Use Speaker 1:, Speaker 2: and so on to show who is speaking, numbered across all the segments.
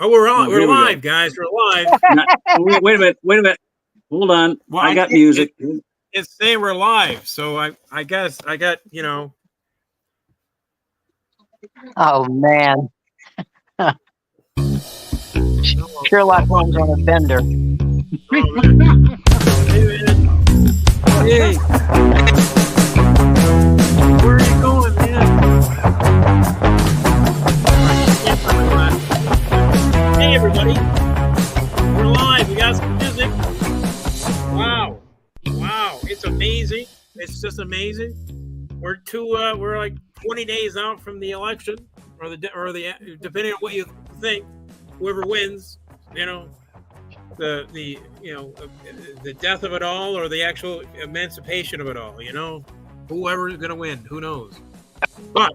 Speaker 1: Oh, we're on.
Speaker 2: Oh,
Speaker 1: we're
Speaker 2: here we
Speaker 1: live,
Speaker 2: go.
Speaker 1: guys. We're live.
Speaker 2: Wait a minute. Hold on.
Speaker 1: Well,
Speaker 2: I got music.
Speaker 1: It's saying we're live, so I guess I got
Speaker 3: Oh man, Sherlock Holmes on a bender.
Speaker 1: Oh man. Hey, where are you going, man? Hey, everybody. We're live. We got some music. Wow. It's amazing. It's just amazing. We're like 20 days out from the election, or the depending on what you think, whoever wins, the death of it all, or the actual emancipation of it all. Whoever's gonna win, who knows? But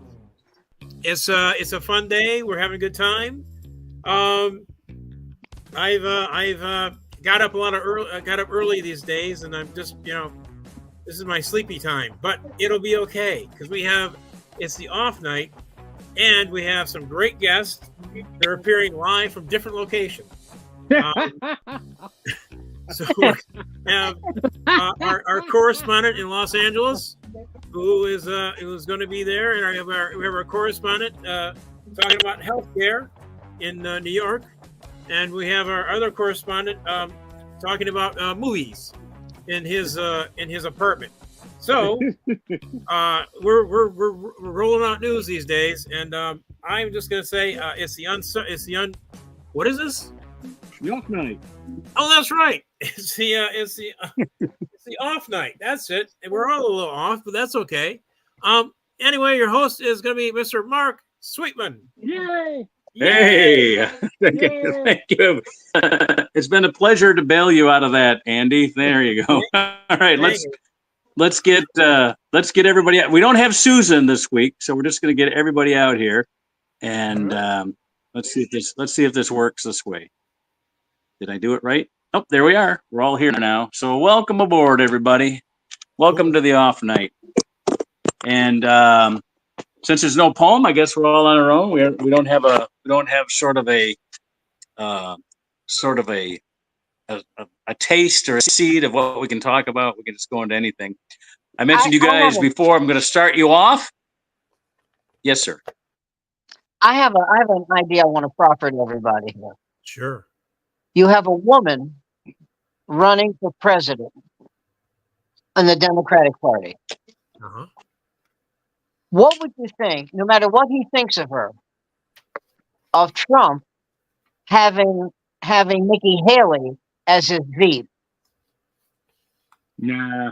Speaker 1: it's a fun day. We're having a good time. I've got up early these days, and I'm just this is my sleepy time, but it'll be okay because it's the off night, and we have some great guests. They're appearing live from different locations. So we have our correspondent in Los Angeles, who is going to be there, and we have our correspondent talking about healthcare in New York, and we have our other correspondent talking about movies in his apartment. So we're rolling out news these days, and I'm just gonna say what is this?
Speaker 2: The off night.
Speaker 1: Oh, that's right. It's the off night. That's it. And we're all a little off, but that's okay. Anyway, your host is gonna be Mr. Mark Sweetman.
Speaker 2: Yay! Hey, thank you. It's been a pleasure to bail you out of that, Andy. There you go. All right, let's get everybody out. We don't have Susan this week, so we're just going to get everybody out here, and let's see if this works this way. Did I do it right? Oh, there we are. We're all here now. So welcome aboard, everybody. Welcome to the off night. And since there's no poem, I guess we're all on our own. We don't have sort of a taste or a seed of what we can talk about. We can just go into anything. I mentioned you guys before. I'm going to start you off. Yes, sir.
Speaker 3: I have an idea I want to proffer to everybody here.
Speaker 1: Sure.
Speaker 3: You have a woman running for president in the Democratic Party.
Speaker 1: Uh-huh.
Speaker 3: What would you think, no matter what he thinks of her, of Trump having Nikki Haley as his VP?
Speaker 4: Nah.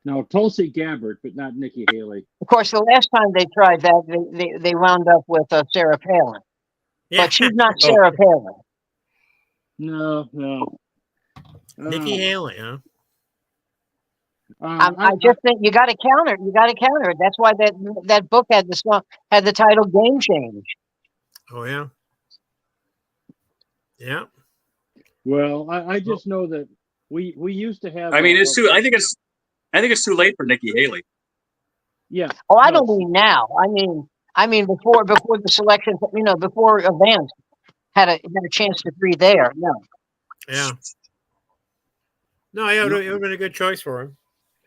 Speaker 4: No, Tulsi Gabbard, but not Nikki Haley.
Speaker 3: Of course, the last time they tried that, they wound up with Sarah Palin. Yeah. But she's not Sarah Palin.
Speaker 4: No.
Speaker 1: Nikki Haley, huh?
Speaker 3: I just think you got to counter. You got to counter it. That's why that book had the title "Game Change."
Speaker 1: Oh yeah. Yeah.
Speaker 4: Well, I just know that we used to have.
Speaker 2: I mean, it's too. I think it's too late for Nikki Haley.
Speaker 4: Yeah.
Speaker 3: Oh, I don't mean now. I mean before the selection. Before Vance had a chance to breathe there. No.
Speaker 1: Yeah. No, it would have been a good choice for him.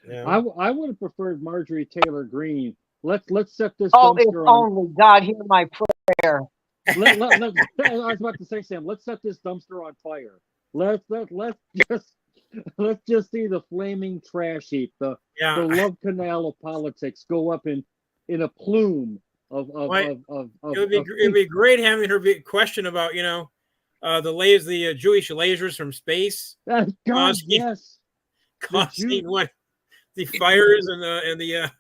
Speaker 1: Yeah.
Speaker 4: I would have preferred Marjorie Taylor Greene. Let's set this.
Speaker 3: Oh, if only God hear my prayer.
Speaker 4: I was about to say, Sam. Let's set this dumpster on fire. Let's just see the flaming trash heap, the love canal of politics go up in a plume of.
Speaker 1: It'd be great having her question about the Jewish lasers from space. Causing what the fires and the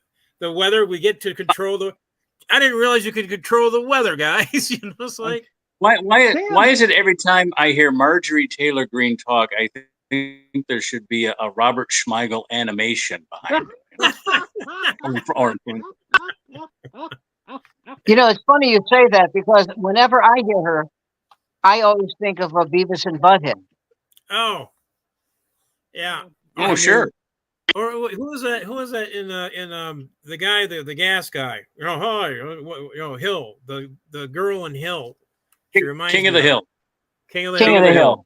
Speaker 1: weather. We get to control the. I didn't realize you could control the weather, guys. It's like
Speaker 2: why is it every time I hear Marjorie Taylor Greene talk, I think there should be a Robert Schmeigel animation behind it.
Speaker 3: It's funny you say that because whenever I hear her, I always think of Beavis and Butthead.
Speaker 1: Oh, yeah.
Speaker 2: Oh, sure.
Speaker 1: Or who was that? Who was that in the guy, the gas guy? Hill, the girl in Hill. She reminds
Speaker 2: King of
Speaker 1: me
Speaker 2: the Hill.
Speaker 1: King of the
Speaker 3: King
Speaker 1: Hill.
Speaker 3: of the Hill.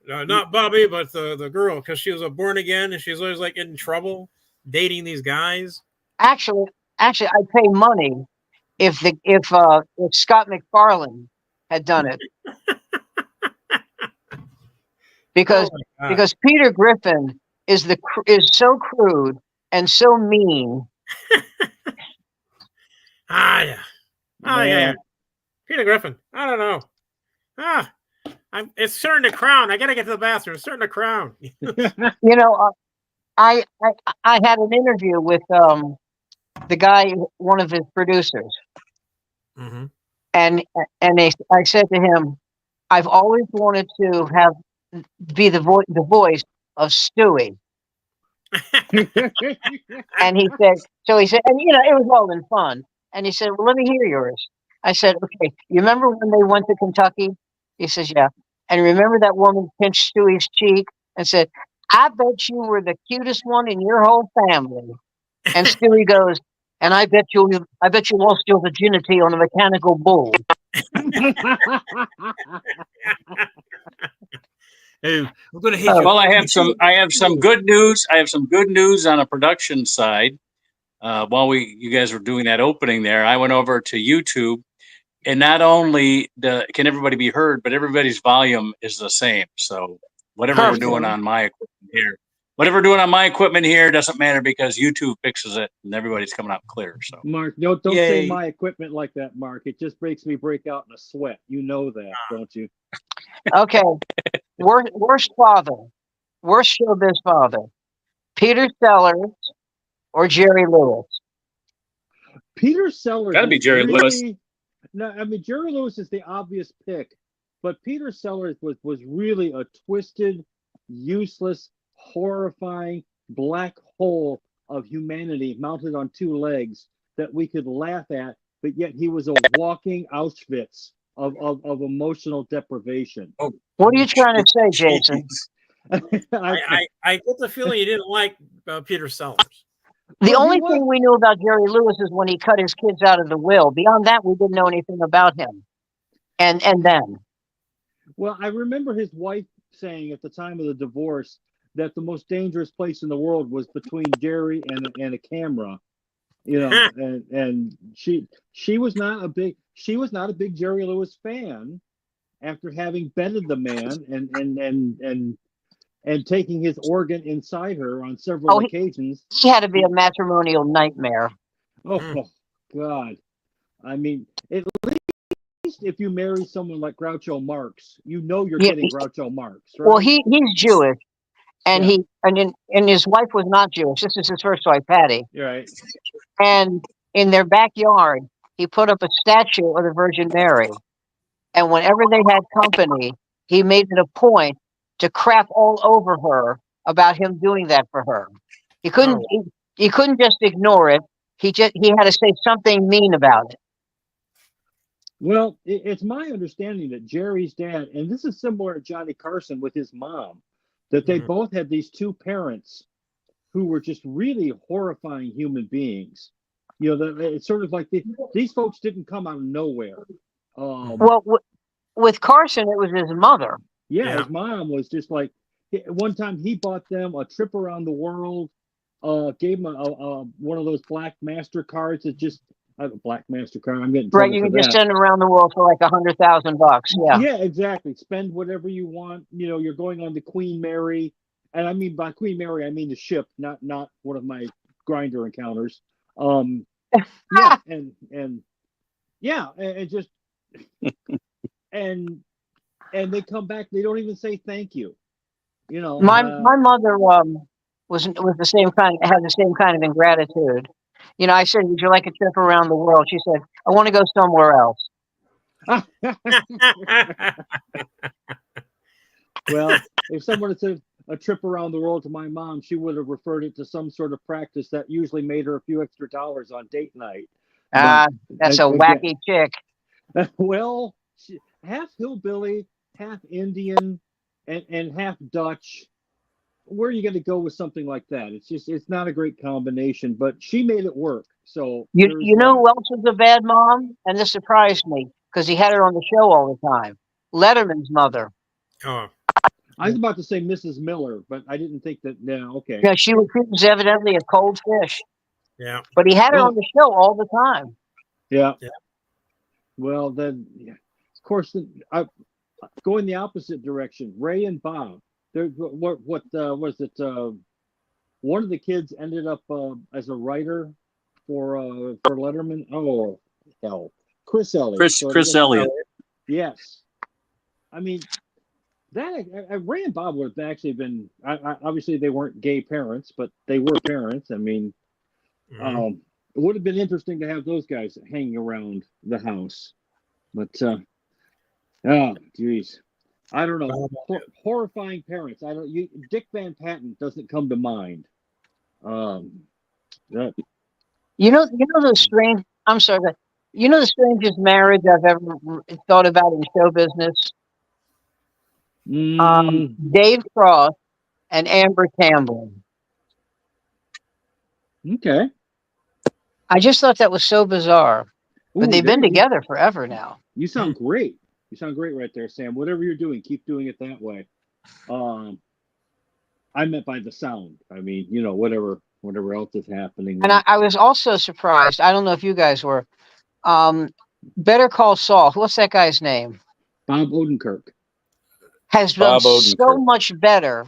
Speaker 1: Oh, not Bobby, but the girl, because she was a born again, and she's always like in trouble dating these guys.
Speaker 3: Actually, I'd pay money if Scott MacFarlane had done it, because Peter Griffin is so crude and so mean.
Speaker 1: Yeah. Peter Griffin. I don't know. It's starting to crown. I gotta get to the bathroom. It's starting to crown.
Speaker 3: I had an interview with the guy, one of his producers, and I said to him, I've always wanted to be the voice of Stewie. And he said, and it was all in fun. And he said, well, let me hear yours. I said, okay, you remember when they went to Kentucky? He says, yeah. And remember that woman pinched Stewie's cheek and said, I bet you were the cutest one in your whole family. And Stewie goes, and I bet you lost your virginity on a mechanical bull.
Speaker 1: I'm gonna hit you.
Speaker 2: Well, I have some good news. I have some good news on a production side. While you guys were doing that opening there, I went over to YouTube, and not only can everybody be heard, but everybody's volume is the same. So whatever we're doing on my equipment here doesn't matter, because YouTube fixes it and everybody's coming out clear. So
Speaker 4: Mark, don't say my equipment like that, Mark. It just makes me break out in a sweat. You know that, don't you?
Speaker 3: Okay. Worst showbiz father, Peter Sellers or Jerry Lewis?
Speaker 4: Peter Sellers.
Speaker 2: Gotta be Jerry Lewis.
Speaker 4: No, I mean, Jerry Lewis is the obvious pick, but Peter Sellers was really a twisted, useless, horrifying black hole of humanity mounted on two legs that we could laugh at, but yet he was a walking Auschwitz of emotional deprivation.
Speaker 2: Oh,
Speaker 3: what are you trying to say, Jason?
Speaker 1: I get the feeling you didn't like Peter Sellers.
Speaker 3: The only thing we knew about Jerry Lewis is when he cut his kids out of the will. Beyond that, we didn't know anything about him. And then.
Speaker 4: Well, I remember his wife saying at the time of the divorce that the most dangerous place in the world was between Jerry and a camera. And she was not a big Jerry Lewis fan after having bedded the man and taking his organ inside her on several occasions.
Speaker 3: He had to be a matrimonial nightmare.
Speaker 4: Oh, God. I mean, at least if you marry someone like Groucho Marx, you're getting Groucho Marx, right?
Speaker 3: Well, he's Jewish, and his wife was not Jewish. This is his first wife, Patty.
Speaker 4: Right.
Speaker 3: And in their backyard, he put up a statue of the Virgin Mary. And whenever they had company, he made it a point to crap all over her about him doing that for her. He couldn't just ignore it. He had to say something mean about it.
Speaker 4: Well, it's my understanding that Jerry's dad, and this is similar to Johnny Carson with his mom, that they both had these two parents who were just really horrifying human beings. It's sort of like these folks didn't come out of nowhere.
Speaker 3: Well, with Carson, it was his mother.
Speaker 4: Yeah, his mom was just like, one time he bought them a trip around the world, gave them one of those black MasterCards that just, a black MasterCard, I'm getting
Speaker 3: right. You can just send them around the world for like $100,000. Yeah.
Speaker 4: Yeah, exactly. Spend whatever you want. You're going on to Queen Mary, and I mean by Queen Mary, I mean the ship, not one of my grinder encounters. Yeah, and just and they come back. They don't even say thank you.
Speaker 3: My mother was the same kind. Had the same kind of ingratitude. I said, "Would you like a trip around the world?" She said, "I want to go somewhere else."
Speaker 4: Well, if someone had said a trip around the world to my mom, she would have referred it to some sort of practice that usually made her a few extra dollars on date night.
Speaker 3: That's a wacky chick.
Speaker 4: Well, half hillbilly, half Indian, and half Dutch. Where are you going to go with something like that? It's not a great combination, but she made it work. So
Speaker 3: you know who else was a bad mom? And this surprised me because he had her on the show all the time. Letterman's mother.
Speaker 1: Oh,
Speaker 4: I was about to say Mrs. Miller, but I didn't think that. No, okay.
Speaker 3: Yeah, she was evidently a cold fish,
Speaker 1: yeah.
Speaker 3: but he had her
Speaker 4: Well-
Speaker 3: on the show all the time.
Speaker 4: Yeah.
Speaker 1: Yeah.
Speaker 4: Well, then, yeah. Of course, going the opposite direction. Ray and Bob. What was it? One of the kids ended up as a writer for Letterman. Oh, hell, Chris Elliott.
Speaker 2: Chris Elliott.
Speaker 4: Yes. I mean, that Ray and Bob would have actually been. Obviously, they weren't gay parents, but they were parents. I mean,
Speaker 1: Mhm.
Speaker 4: it would have been interesting to have those guys hanging around the house. But oh, geez, I don't know. Horrifying parents. I don't. Dick Van Patten doesn't come to mind. That,
Speaker 3: You know the strange. I'm sorry, but you know the strangest marriage I've ever thought about in show business. Dave Cross and Amber Campbell.
Speaker 4: okay.
Speaker 3: I just thought that was so bizarre. But
Speaker 4: Ooh,
Speaker 3: they've been
Speaker 4: there you-
Speaker 3: together forever now.
Speaker 4: You sound great. You sound great right there, Sam. Whatever you're doing, keep doing it that way. I meant by the sound. I mean, whatever else is happening.
Speaker 3: And I was also surprised. I don't know if you guys were. Better Call Saul. What's that guy's name?
Speaker 4: Bob Odenkirk.
Speaker 3: Has done
Speaker 2: Bob Odenkirk.
Speaker 3: so much better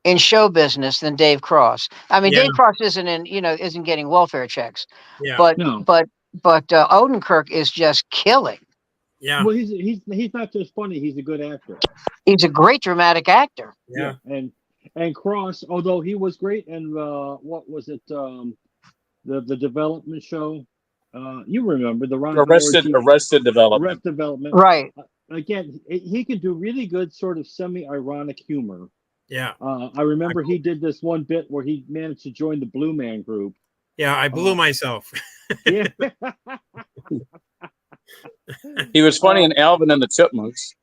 Speaker 3: in show business than Dave Cross. I mean,
Speaker 1: Yeah.
Speaker 3: Dave Cross isn't getting welfare checks,
Speaker 1: Yeah.
Speaker 3: but
Speaker 4: No.
Speaker 3: Odenkirk is just killing.
Speaker 1: Yeah.
Speaker 4: Well, he's not just funny. He's a good actor.
Speaker 3: He's a great dramatic actor.
Speaker 1: Yeah.
Speaker 4: And Cross, although he was great, and what was it? The development show. You remember the Ron
Speaker 2: Arrested Development.
Speaker 4: Arrested Development.
Speaker 3: Right.
Speaker 4: Again, he can do really good sort of semi-ironic humor.
Speaker 1: Yeah.
Speaker 4: I remember he did this one bit where he managed to join the Blue Man Group.
Speaker 1: Yeah. I blew myself.
Speaker 4: Yeah.
Speaker 2: He was funny in Alvin and the Chipmunks.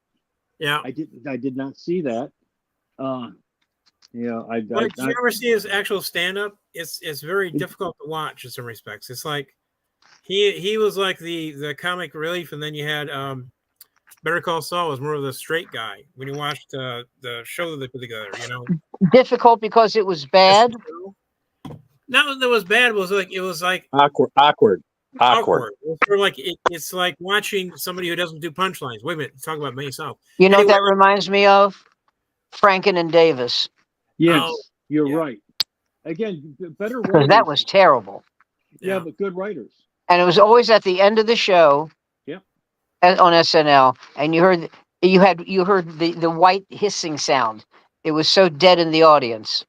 Speaker 1: Yeah.
Speaker 4: I did not see that.
Speaker 1: But did you ever see his actual stand-up? It's very difficult to watch in some respects. It's like he was like the comic relief, and then you had Better Call Saul was more of the straight guy when you watched the show that they put together.
Speaker 3: Difficult because it was bad.
Speaker 1: Not that it was bad. It was like
Speaker 2: Awkward.
Speaker 1: It's sort of like it's like watching somebody who doesn't do punchlines. Wait a minute, talk about myself.
Speaker 3: You know what
Speaker 1: Anyway.
Speaker 3: that reminds me of? Franken and Davis.
Speaker 4: Yes,
Speaker 1: Oh,
Speaker 4: you're
Speaker 1: yeah.
Speaker 4: right. Again, better
Speaker 3: Because
Speaker 4: writers.
Speaker 3: that was terrible.
Speaker 4: Yeah, but good writers.
Speaker 3: And it was always at the end of the show.
Speaker 4: Yep.
Speaker 3: On SNL, and you heard the white hissing sound. It was so dead in the audience.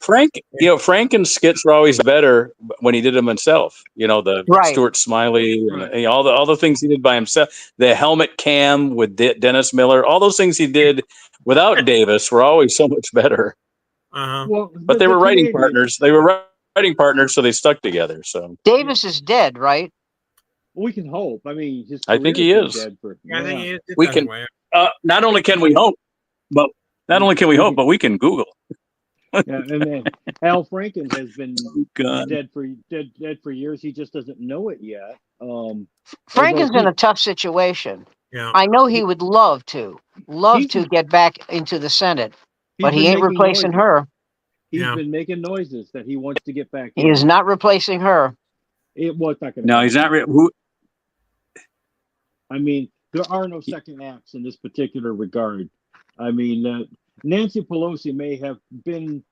Speaker 2: Franken's skits were always better when he did them himself. The
Speaker 3: Right.
Speaker 2: Stuart Smiley, and
Speaker 4: Right.
Speaker 2: all the things he did by himself. The helmet cam with Dennis Miller, all those things he did without Davis were always so much better.
Speaker 1: Uh-huh.
Speaker 4: Well,
Speaker 2: But they were writing partners. They were writing partners, so they stuck together. So
Speaker 3: Davis is dead, right?
Speaker 4: We can hope. I mean,
Speaker 2: I think he
Speaker 4: career's
Speaker 2: is.
Speaker 4: been dead for-
Speaker 1: Yeah, I think he is
Speaker 2: We
Speaker 1: that
Speaker 2: can-
Speaker 1: way.
Speaker 2: not only can we hope, but we can Google.
Speaker 4: Yeah, and then Al Franken has been
Speaker 2: God.
Speaker 4: dead for years. He just doesn't know it yet.
Speaker 3: Franken's
Speaker 4: although
Speaker 3: in a tough situation.
Speaker 1: Yeah.
Speaker 3: I know he would love to
Speaker 4: He's-
Speaker 3: get back into the Senate,
Speaker 4: he's
Speaker 3: but he
Speaker 4: been
Speaker 3: ain't
Speaker 4: making
Speaker 3: replacing
Speaker 4: noises.
Speaker 3: her.
Speaker 4: He's
Speaker 1: Yeah.
Speaker 4: been making noises that he wants to get back.
Speaker 3: He is not replacing her.
Speaker 4: It's not going to.
Speaker 2: No, he's not. Who?
Speaker 4: I mean, there are no second acts in this particular regard. I mean, Nancy Pelosi may have been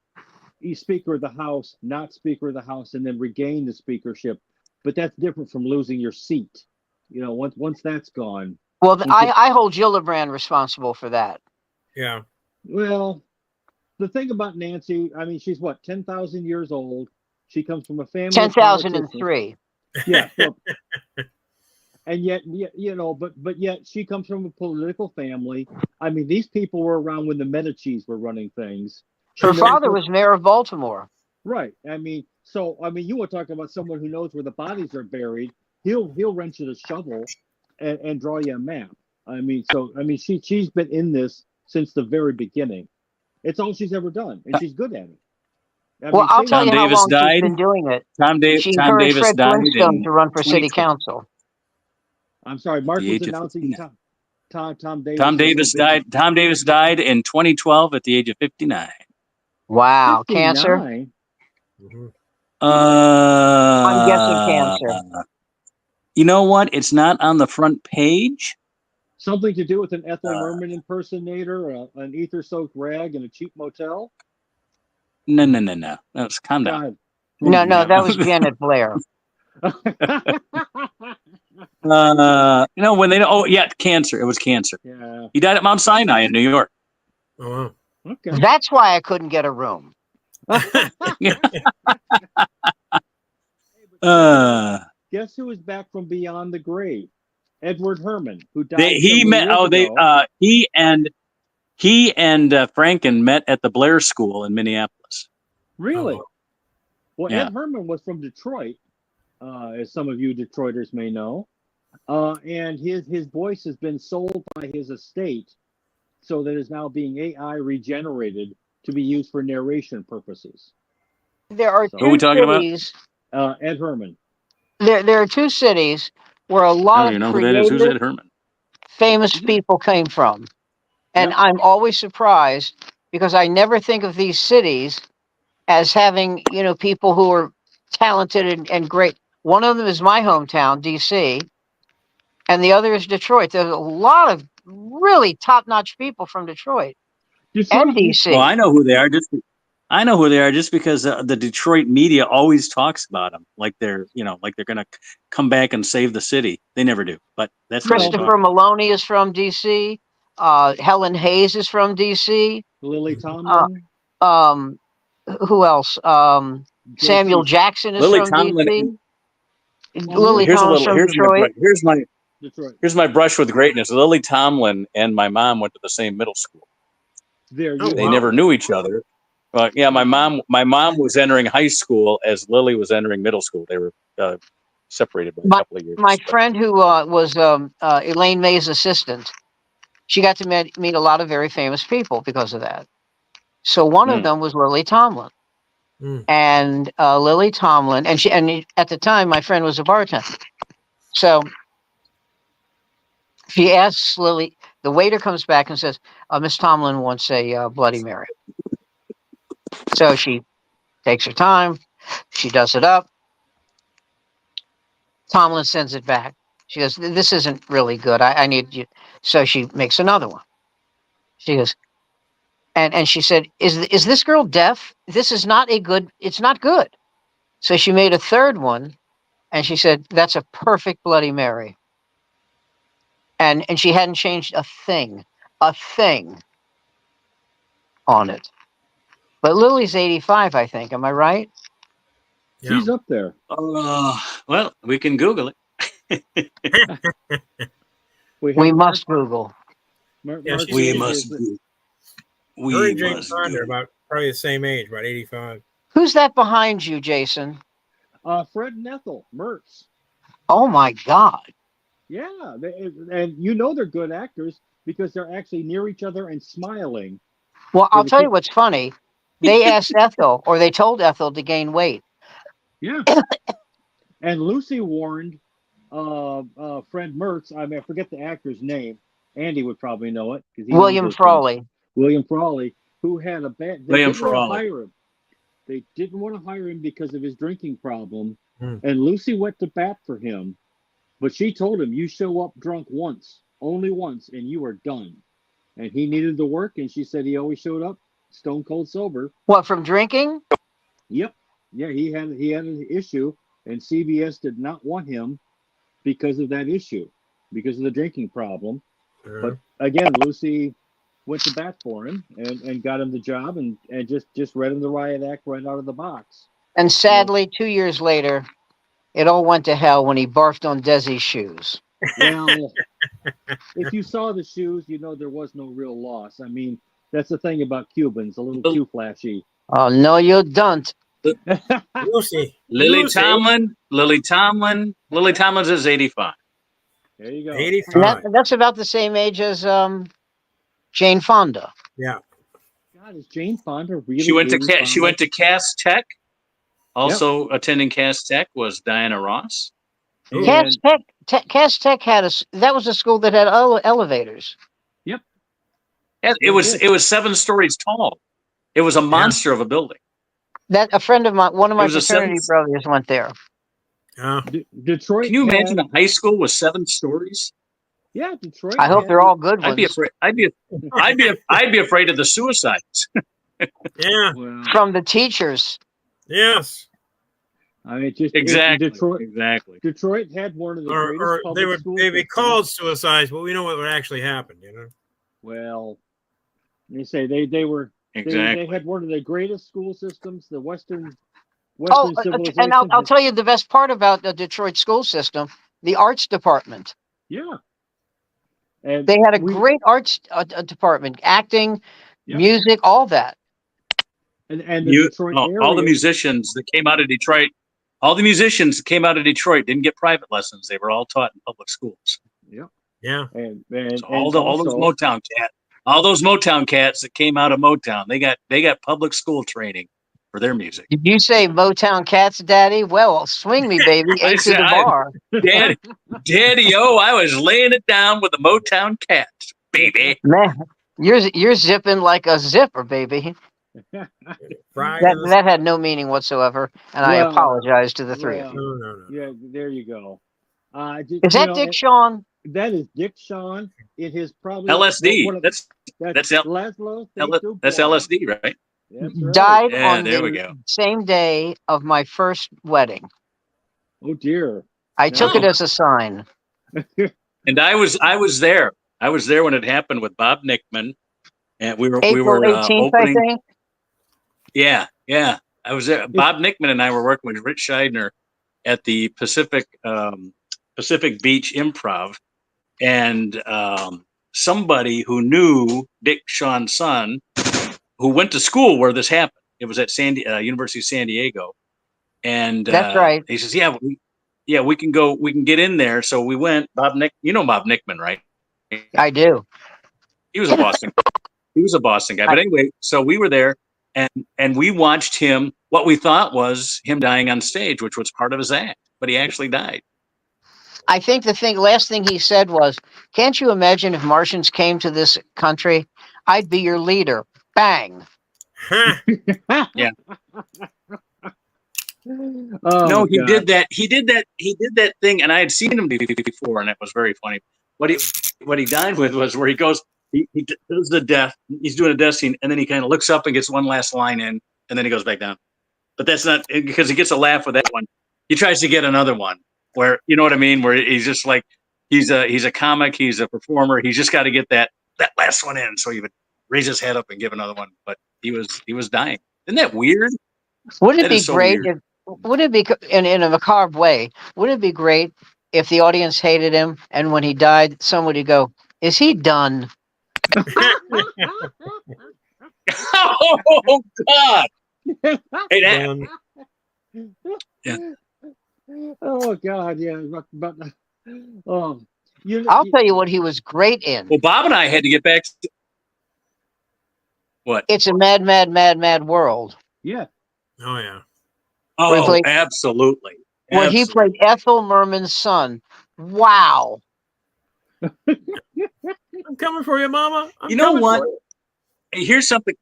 Speaker 4: Speaker of the House, not Speaker of the House, and then regain the speakership, but that's different from losing your seat. Once that's gone.
Speaker 3: Well, I hold Gillibrand responsible for that.
Speaker 1: Yeah.
Speaker 4: Well, the thing about Nancy, I mean, she's what, 10,000 years old. She comes from a family. of
Speaker 3: 10,003.
Speaker 4: Yeah. Well, and yet, but yet she comes from a political family. I mean, these people were around when the Medicis were running things.
Speaker 3: Her father was mayor of Baltimore.
Speaker 4: Right. I mean, you were talking about someone who knows where the bodies are buried. He'll rent you the shovel and draw you a map. I mean, she's been in this since the very beginning. It's all she's ever done, and she's good at it.
Speaker 3: Well, I'll tell you how
Speaker 2: Davis
Speaker 3: long
Speaker 2: died.
Speaker 3: she's been doing it.
Speaker 2: Tom
Speaker 3: She
Speaker 2: Davis
Speaker 3: encouraged Fred
Speaker 2: died
Speaker 3: Flintstone
Speaker 2: in
Speaker 3: to run for city
Speaker 2: 2020.
Speaker 3: council.
Speaker 4: I'm sorry,
Speaker 2: at
Speaker 4: Mark
Speaker 2: the
Speaker 4: was
Speaker 2: age of
Speaker 4: announcing
Speaker 2: 59.
Speaker 4: Tom Davis.
Speaker 2: Tom Davis died. Tom Davis died in 2012 at the age of 59.
Speaker 3: Wow, cancer.
Speaker 4: 59?
Speaker 1: Mhm.
Speaker 3: I'm guessing cancer.
Speaker 2: You know what? It's not on the front page.
Speaker 4: Something to do with an Ethel
Speaker 2: Uh,
Speaker 4: Merman impersonator, an ether-soaked rag in a cheap motel?
Speaker 2: No. Let's calm down.
Speaker 4: God.
Speaker 3: No,
Speaker 2: No.
Speaker 3: that was Janet Blair.
Speaker 2: When they oh yeah, cancer. It was cancer.
Speaker 4: Yeah.
Speaker 2: He died at Mount Sinai in New York.
Speaker 1: Oh, wow.
Speaker 4: Okay.
Speaker 3: That's why I couldn't get a room.
Speaker 4: Guess who is back from beyond the grave? Edward Herman, who died
Speaker 2: he
Speaker 4: several
Speaker 2: met.
Speaker 4: years
Speaker 2: Oh,
Speaker 4: ago.
Speaker 2: he and Franken met at the Blair School in Minneapolis.
Speaker 4: Really?
Speaker 1: Oh,
Speaker 4: Well,
Speaker 2: Yeah.
Speaker 4: Ed Herman was from Detroit, as some of you Detroiters may know. And his voice has been sold by his estate, so that is now being AI regenerated to be used for narration purposes.
Speaker 3: There are
Speaker 2: Who are we
Speaker 3: two
Speaker 2: talking about?
Speaker 3: cities.
Speaker 4: Ed Herman.
Speaker 3: There are two cities where a
Speaker 2: I
Speaker 3: lot
Speaker 2: don't
Speaker 3: of
Speaker 2: even know who that is. Who's
Speaker 3: creative,
Speaker 2: Ed Herman?
Speaker 3: famous people came from. And
Speaker 4: Yep.
Speaker 3: I'm always surprised because I never think of these cities as having, people who are talented and great. One of them is my hometown, DC, and the other is Detroit. There's a lot of really top-notch people from Detroit and
Speaker 4: Detroit used,
Speaker 2: Well,
Speaker 3: DC.
Speaker 2: I know who they are. Just because the Detroit media always talks about them like they're going to come back and save the city. They never do, but that's how they
Speaker 4: Well,
Speaker 2: talk.
Speaker 3: Christopher Maloney is from DC. Helen Hayes is from DC.
Speaker 4: Lily Tomlin.
Speaker 3: Um, who else? Samuel
Speaker 4: JC
Speaker 3: Jackson is
Speaker 2: Lily
Speaker 3: from
Speaker 2: Tomlin.
Speaker 3: DC.
Speaker 4: Well,
Speaker 3: Lily Tomlin's from Detroit.
Speaker 4: Detroit.
Speaker 2: Here's my brush with greatness. Lily Tomlin and my mom went to the same middle school.
Speaker 4: There
Speaker 1: Oh,
Speaker 4: you
Speaker 2: They
Speaker 1: wow.
Speaker 2: never knew each other. But yeah, my mom was entering high school as Lily was entering middle school. They were separated by a couple of years.
Speaker 3: My friend who was Elaine May's assistant, she got to meet a lot of very famous people because of that. So one of them was Lily Tomlin.
Speaker 1: Mm.
Speaker 3: And Lily Tomlin, and at the time, my friend was a bartender. So she asks Lily, the waiter comes back and says, Miss Tomlin wants a Bloody Mary. So she takes her time. She does it up. Tomlin sends it back. She goes, this isn't really good. I need you. So she makes another one. She goes, and she said, is this girl deaf? This is not it's not good. So she made a third one and she said, that's a perfect Bloody Mary. And she hadn't changed a thing on it. But Lily's 85, I think. Am I right?
Speaker 1: Yeah.
Speaker 4: She's up there.
Speaker 2: Well, we can Google it.
Speaker 3: We must Google.
Speaker 4: Mark
Speaker 1: Yeah, she's
Speaker 4: Sweetman
Speaker 1: amazing.
Speaker 2: must.
Speaker 1: Her and Jane Fonda are about probably the same age, about 85.
Speaker 3: Who's that behind you, Jason?
Speaker 4: Fred and Ethel Mertz.
Speaker 3: Oh my God.
Speaker 4: Yeah, and they're good actors because they're actually near each other and smiling.
Speaker 3: Well, I'll tell you what's funny. They asked Ethel, or they told Ethel to gain weight.
Speaker 4: Yeah. And Lucy warned Fred Mertz. I forget the actor's name. Andy would probably know it because
Speaker 3: William Frawley.
Speaker 4: William Frawley, who had a bad. They
Speaker 2: William
Speaker 4: didn't want to
Speaker 2: Frawley.
Speaker 4: hire him. They didn't want to hire him because of his drinking problem.
Speaker 1: Hmm.
Speaker 4: And Lucy went to bat for him, but she told him, "You show up drunk once, only once, and you are done." And he needed the work, and she said he always showed up stone cold sober.
Speaker 3: What, from drinking?
Speaker 4: Yep. Yeah, he had an issue, and CBS did not want him because of that issue, because of the drinking problem.
Speaker 1: Sure.
Speaker 4: But again, Lucy went to bat for him and got him the job and just read him the riot act right out of the box.
Speaker 3: And sadly, 2 years later, it all went to hell when he barfed on Desi's shoes.
Speaker 4: Well, if you saw the shoes, there was no real loss. I mean, that's the thing about Cubans, a little too flashy.
Speaker 3: Oh, no, you don't.
Speaker 1: Lucy.
Speaker 2: Lily
Speaker 1: Lucy.
Speaker 2: Tomlin. Lily Tomlin's is 85.
Speaker 4: There you go.
Speaker 1: 85.
Speaker 3: That's about the same age as Jane Fonda.
Speaker 1: Yeah.
Speaker 4: God, is Jane Fonda really?
Speaker 2: She went to
Speaker 4: 85?
Speaker 2: she went to Cass Tech. Also attending Cass Tech was Diana Ross.
Speaker 1: Ooh.
Speaker 3: Cass Tech had that was a school that had elevators.
Speaker 4: Yep.
Speaker 2: It was 7 stories tall. It was a monster of a building.
Speaker 3: That a friend of mine, one of my
Speaker 2: was a
Speaker 3: fraternity brothers, went there.
Speaker 4: Detroit.
Speaker 2: Can you imagine a high school with 7 stories?
Speaker 4: Yeah, Detroit.
Speaker 3: I hope they're all good ones.
Speaker 2: I'd be afraid. I'd be afraid of the suicides.
Speaker 1: Yeah.
Speaker 4: Well,
Speaker 3: from the teachers.
Speaker 1: Yes.
Speaker 4: I mean, just
Speaker 2: Exactly.
Speaker 4: Detroit had one of the greatest
Speaker 1: Or
Speaker 4: public schools.
Speaker 1: they'd be called suicides, but we know what would actually happen. You know.
Speaker 4: Well, they say they were
Speaker 2: Exactly.
Speaker 4: they had one of the greatest school systems, the Western civilization.
Speaker 3: And I'll tell you the best part about the Detroit school system: the arts department.
Speaker 4: Yeah. And
Speaker 3: they had a great arts department, acting, music, all that.
Speaker 4: And the Detroit area,
Speaker 2: all the musicians that came out of Detroit, didn't get private lessons. They were all taught in public schools.
Speaker 4: Yeah.
Speaker 1: Yeah.
Speaker 4: And
Speaker 2: so all those Motown cats that came out of Motown, they got public school training for their music.
Speaker 3: Did you say Motown cats, Daddy? Well, swing me, baby. A to the bar.
Speaker 2: Daddy, I was laying it down with the Motown cats, baby.
Speaker 3: Man, you're zipping like a zipper, baby. That had no meaning whatsoever, and I apologize to the three of you.
Speaker 1: No.
Speaker 4: Yeah, there you go.
Speaker 3: Is that Dick Shawn?
Speaker 4: That is Dick Shawn. It is probably
Speaker 2: LSD. That's
Speaker 4: Laszlo.
Speaker 2: That's LSD, right?
Speaker 4: That's right.
Speaker 3: Died on the same day of my first wedding.
Speaker 4: Oh dear!
Speaker 3: I took it as a sign.
Speaker 2: And I was there. I was there when it happened with Bob Nickman, and we were
Speaker 3: April 18th,
Speaker 2: opening.
Speaker 3: I think.
Speaker 2: Yeah. I was there. Bob Nickman and I were working with Rich Scheidner at the Pacific Beach Improv, and somebody who knew Dick Shawn's son, who went to school where this happened. It was at University of San Diego, and
Speaker 3: that's right.
Speaker 2: He says, we can go. We can get in there. So we went. You know Bob Nickman, right?
Speaker 3: I do.
Speaker 2: He was a Boston. He was a Boston guy. But anyway, so we were there, and we watched him. What we thought was him dying on stage, which was part of his act, but he actually died.
Speaker 3: I think last thing he said was, "Can't you imagine if Martians came to this country? I'd be your leader." Bang.
Speaker 2: Yeah.
Speaker 4: Oh,
Speaker 2: he did that. He did that thing, and I had seen him before, and it was very funny. What he died with was where he goes, he does the death. He's doing a death scene, and then he kind of looks up and gets one last line in, and then he goes back down. But that's not because he gets a laugh with that one. He tries to get another one where, you know what I mean, where he's just like he's a comic, he's a performer. He's just got to get that last one in, so he would raise his head up and give another one. But he was dying. Isn't that weird?
Speaker 3: Wouldn't it be great if? Wouldn't it be in a macabre way? Wouldn't it be great if the audience hated him and when he died, somebody would go, "Is he done?"
Speaker 2: Oh God! Hey,
Speaker 4: yeah. Oh God! Yeah. But
Speaker 3: I'll tell you what he was great in.
Speaker 2: Well, Bob and I had to get back. What?
Speaker 3: It's a mad, mad, mad, mad world.
Speaker 4: Yeah.
Speaker 1: Oh yeah.
Speaker 2: Oh, absolutely.
Speaker 3: Where he played Ethel Merman's son. Wow.
Speaker 1: I'm coming for you, Mama.
Speaker 2: You know what? Hey, here's something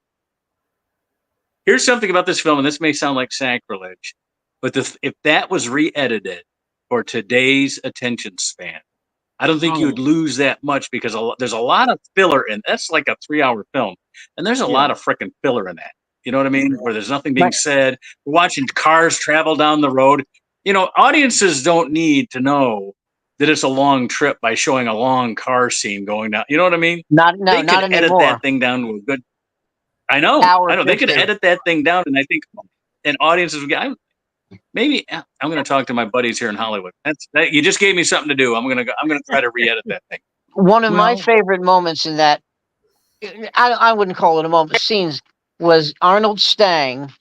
Speaker 2: about this film, and this may sound like sacrilege, but if that was re-edited for today's attention span, I don't think you'd lose that much because there's a lot of filler in. That's like a 3-hour film, and there's a lot of freaking filler in that. You know what I mean? Where there's nothing being said. We're watching cars travel down the road. You know, audiences don't need to know that it's a long trip by showing a long car scene going down. You know what I mean?
Speaker 3: Not
Speaker 2: anymore. Edit that thing down to a good. I know. They could edit that thing down, and I think, and audiences would get. Maybe I'm going to talk to my buddies here in Hollywood. You just gave me something to do. I'm going to try to re-edit that thing.
Speaker 3: One of my favorite moments in that, I wouldn't call it a moment. Scenes was Arnold Stang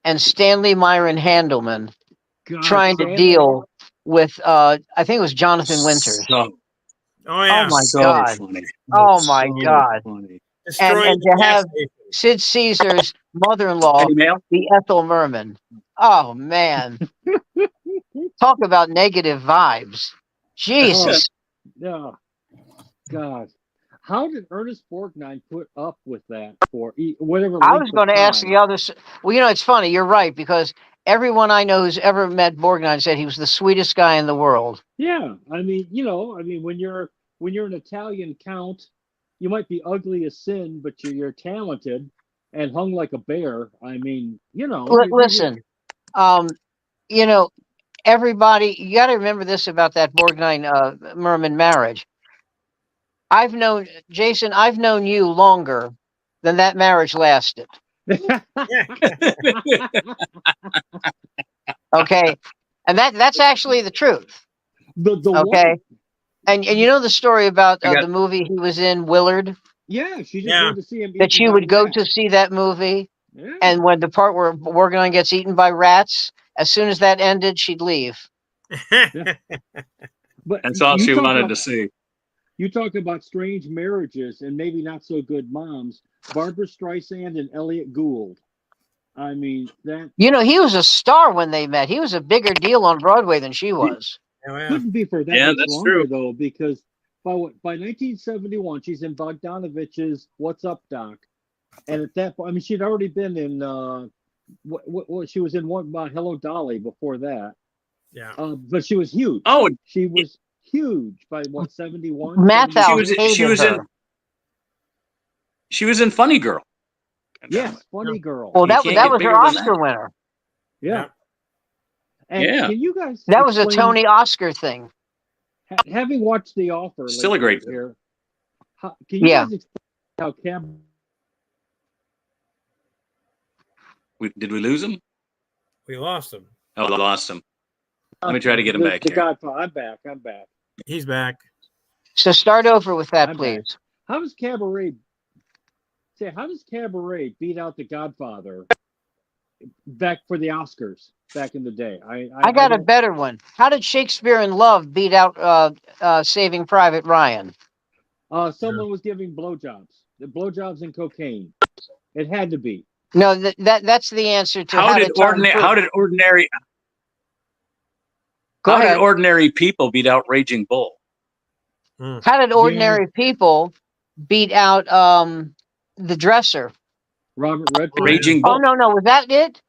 Speaker 3: and Stanley Myron Handelman trying to deal with, I think it was Jonathan Winters.
Speaker 1: Oh yeah.
Speaker 3: Oh my God.
Speaker 2: Funny.
Speaker 3: Oh my God.
Speaker 2: Funny.
Speaker 3: And to have Sid Caesar's mother-in-law be Ethel Merman. Oh man. Talk about negative vibes. Jesus.
Speaker 4: Yeah. God. How did Ernest Borgnine put up with that for whatever
Speaker 3: I
Speaker 4: length
Speaker 3: was
Speaker 4: of
Speaker 3: going to ask
Speaker 4: time?
Speaker 3: the others. Well, it's funny. You're right, because everyone I know who's ever met Borgnine said he was the sweetest guy in the world.
Speaker 4: Yeah, I mean, when you're an Italian count, you might be ugly as sin, but you're talented and hung like a bear. I mean,
Speaker 3: Listen, you know, everybody, you got to remember this about that Borgnine Merman marriage. Jason, I've known you longer than that marriage lasted. Okay. And that's actually the truth.
Speaker 4: the
Speaker 3: Okay.
Speaker 4: wife,
Speaker 3: And you know the story about
Speaker 2: I got
Speaker 3: the movie he was in, Willard,
Speaker 4: yeah, she just
Speaker 1: Yeah.
Speaker 4: wanted to see him
Speaker 3: that
Speaker 4: eaten
Speaker 3: you
Speaker 4: by
Speaker 3: would go to
Speaker 4: rats.
Speaker 3: see that movie.
Speaker 4: Yeah,
Speaker 3: And when the part where Borgnine gets eaten by rats, as soon as that ended, she'd leave.
Speaker 4: but
Speaker 2: that's all
Speaker 4: you
Speaker 2: she
Speaker 4: talk
Speaker 2: wanted
Speaker 4: about
Speaker 2: to see.
Speaker 4: strange marriages and maybe not so good moms. Barbara Streisand and Elliot Gould. I mean, that
Speaker 3: He was a star when they met. He was a bigger deal on Broadway than she was.
Speaker 1: Oh, yeah.
Speaker 4: couldn't be for that
Speaker 2: Yeah,
Speaker 4: much
Speaker 2: that's
Speaker 4: longer
Speaker 2: true.
Speaker 4: though, because by 1971 she's in Bogdanovich's "What's Up, Doc," and at that point, I mean, she'd already been in what she was in one Hello Dolly before that,
Speaker 1: Yeah.
Speaker 4: but she was huge.
Speaker 2: Oh,
Speaker 4: She was huge by what 71,
Speaker 3: Mathau
Speaker 4: 72?
Speaker 2: she
Speaker 3: hated
Speaker 2: was
Speaker 3: her.
Speaker 2: in Funny Girl.
Speaker 4: Yes, Funny Girl.
Speaker 3: Well,
Speaker 2: You
Speaker 3: that
Speaker 2: can't
Speaker 3: that
Speaker 2: get
Speaker 3: was her
Speaker 2: bigger than that.
Speaker 3: Oscar winner.
Speaker 4: Yeah.
Speaker 1: Yeah.
Speaker 4: And
Speaker 2: Yeah.
Speaker 4: can you guys
Speaker 3: That was a
Speaker 4: explain,
Speaker 3: Tony Oscar thing.
Speaker 4: having watched The Offer
Speaker 2: Still a
Speaker 4: lately
Speaker 2: great film.
Speaker 4: here, can you
Speaker 3: Yeah.
Speaker 4: guys explain how Cam
Speaker 2: Did we lose him?
Speaker 1: We lost him.
Speaker 2: Oh, we lost him. Let me try to get him back
Speaker 4: the
Speaker 2: here.
Speaker 4: Godfather? I'm back.
Speaker 1: He's back.
Speaker 3: So start over with that,
Speaker 4: I'm
Speaker 3: please.
Speaker 4: back. How does Cabaret beat out The Godfather back for the Oscars back in the day?
Speaker 3: I got a
Speaker 4: don't-
Speaker 3: better one. How did Shakespeare in Love beat out Saving Private Ryan?
Speaker 4: Someone was giving blowjobs. The blowjobs and cocaine. It had to be.
Speaker 3: No, that's the answer to
Speaker 2: How did
Speaker 3: Tom Cruise- Go
Speaker 2: How did
Speaker 3: ahead.
Speaker 2: ordinary people beat out Raging Bull?
Speaker 3: How did Ordinary People beat out The Dresser?
Speaker 4: Robert Redford.
Speaker 2: Raging
Speaker 3: Oh,
Speaker 2: Bull.
Speaker 3: no, was that it?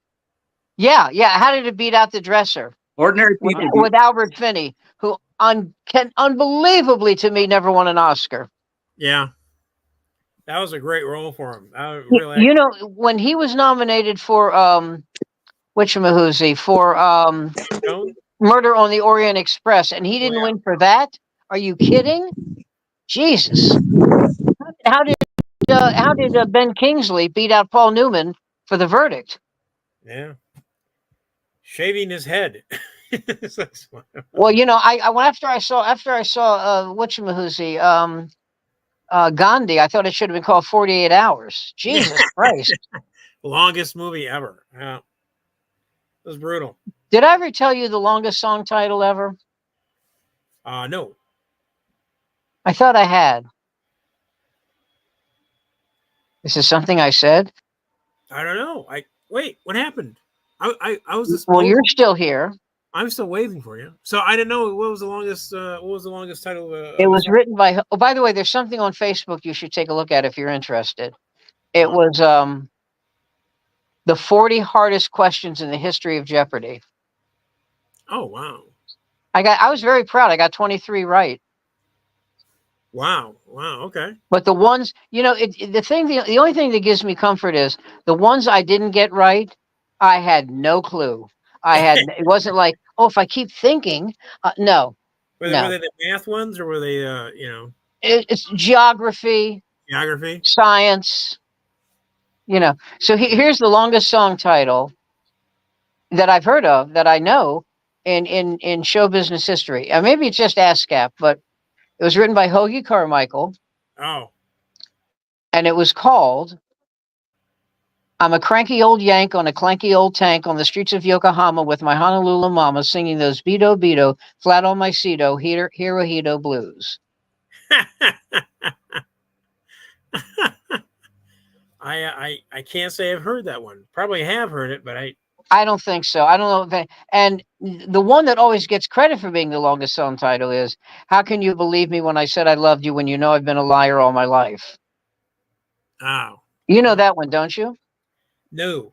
Speaker 3: Yeah. How did it beat out The Dresser?
Speaker 2: Ordinary people.
Speaker 3: With Albert Finney, who can unbelievably to me never won an Oscar.
Speaker 1: Yeah. That was a great role for him. I really
Speaker 3: You know, when he was nominated for whatchamahoozy, for Murder on the Orient Express, and he didn't win for that. Are you kidding? Jesus. How did Ben Kingsley beat out Paul Newman for The Verdict?
Speaker 1: Yeah. Shaving his head.
Speaker 3: Well, after I saw whatchamahoozy, Gandhi, I thought it should have been called 48 Hours. Jesus Christ.
Speaker 1: Longest movie ever. Yeah. It was brutal.
Speaker 3: Did I ever tell you the longest song title ever?
Speaker 1: No.
Speaker 3: I thought I had. This is something I said?
Speaker 1: I don't know. Wait, what happened? I was this.
Speaker 3: Well, you're still here.
Speaker 1: I'm still waiting for you. So I didn't know what was the longest title of
Speaker 3: it was written by, oh, by the way, there's something on Facebook you should take a look at if you're interested. It was the 40 hardest questions in the history of Jeopardy.
Speaker 1: Oh, wow.
Speaker 3: I was very proud. I got 23 right.
Speaker 1: Wow. Okay.
Speaker 3: But the ones, the only thing that gives me comfort is the ones I didn't get right, I had no clue. It wasn't like, oh, if I keep thinking, no.
Speaker 1: Were they the math ones or were they,
Speaker 3: It's geography, science, So here's the longest song title that I've heard of, that I know in show business history. Maybe it's just ASCAP, but it was written by Hoagie Carmichael.
Speaker 1: Oh.
Speaker 3: And it was called I'm a cranky old Yank on a clanky old tank on the streets of Yokohama with my Honolulu mama singing those Beto Beto, flat on my Cedo, Hirohito blues.
Speaker 1: I can't say I've heard that one. Probably have heard it, but
Speaker 3: I don't think so. I don't know if and the one that always gets credit for being the longest song title is "How Can You Believe Me When I Said I Loved You When You Know I've Been a Liar All My Life."
Speaker 1: Oh,
Speaker 3: You know that one, don't you?
Speaker 1: no.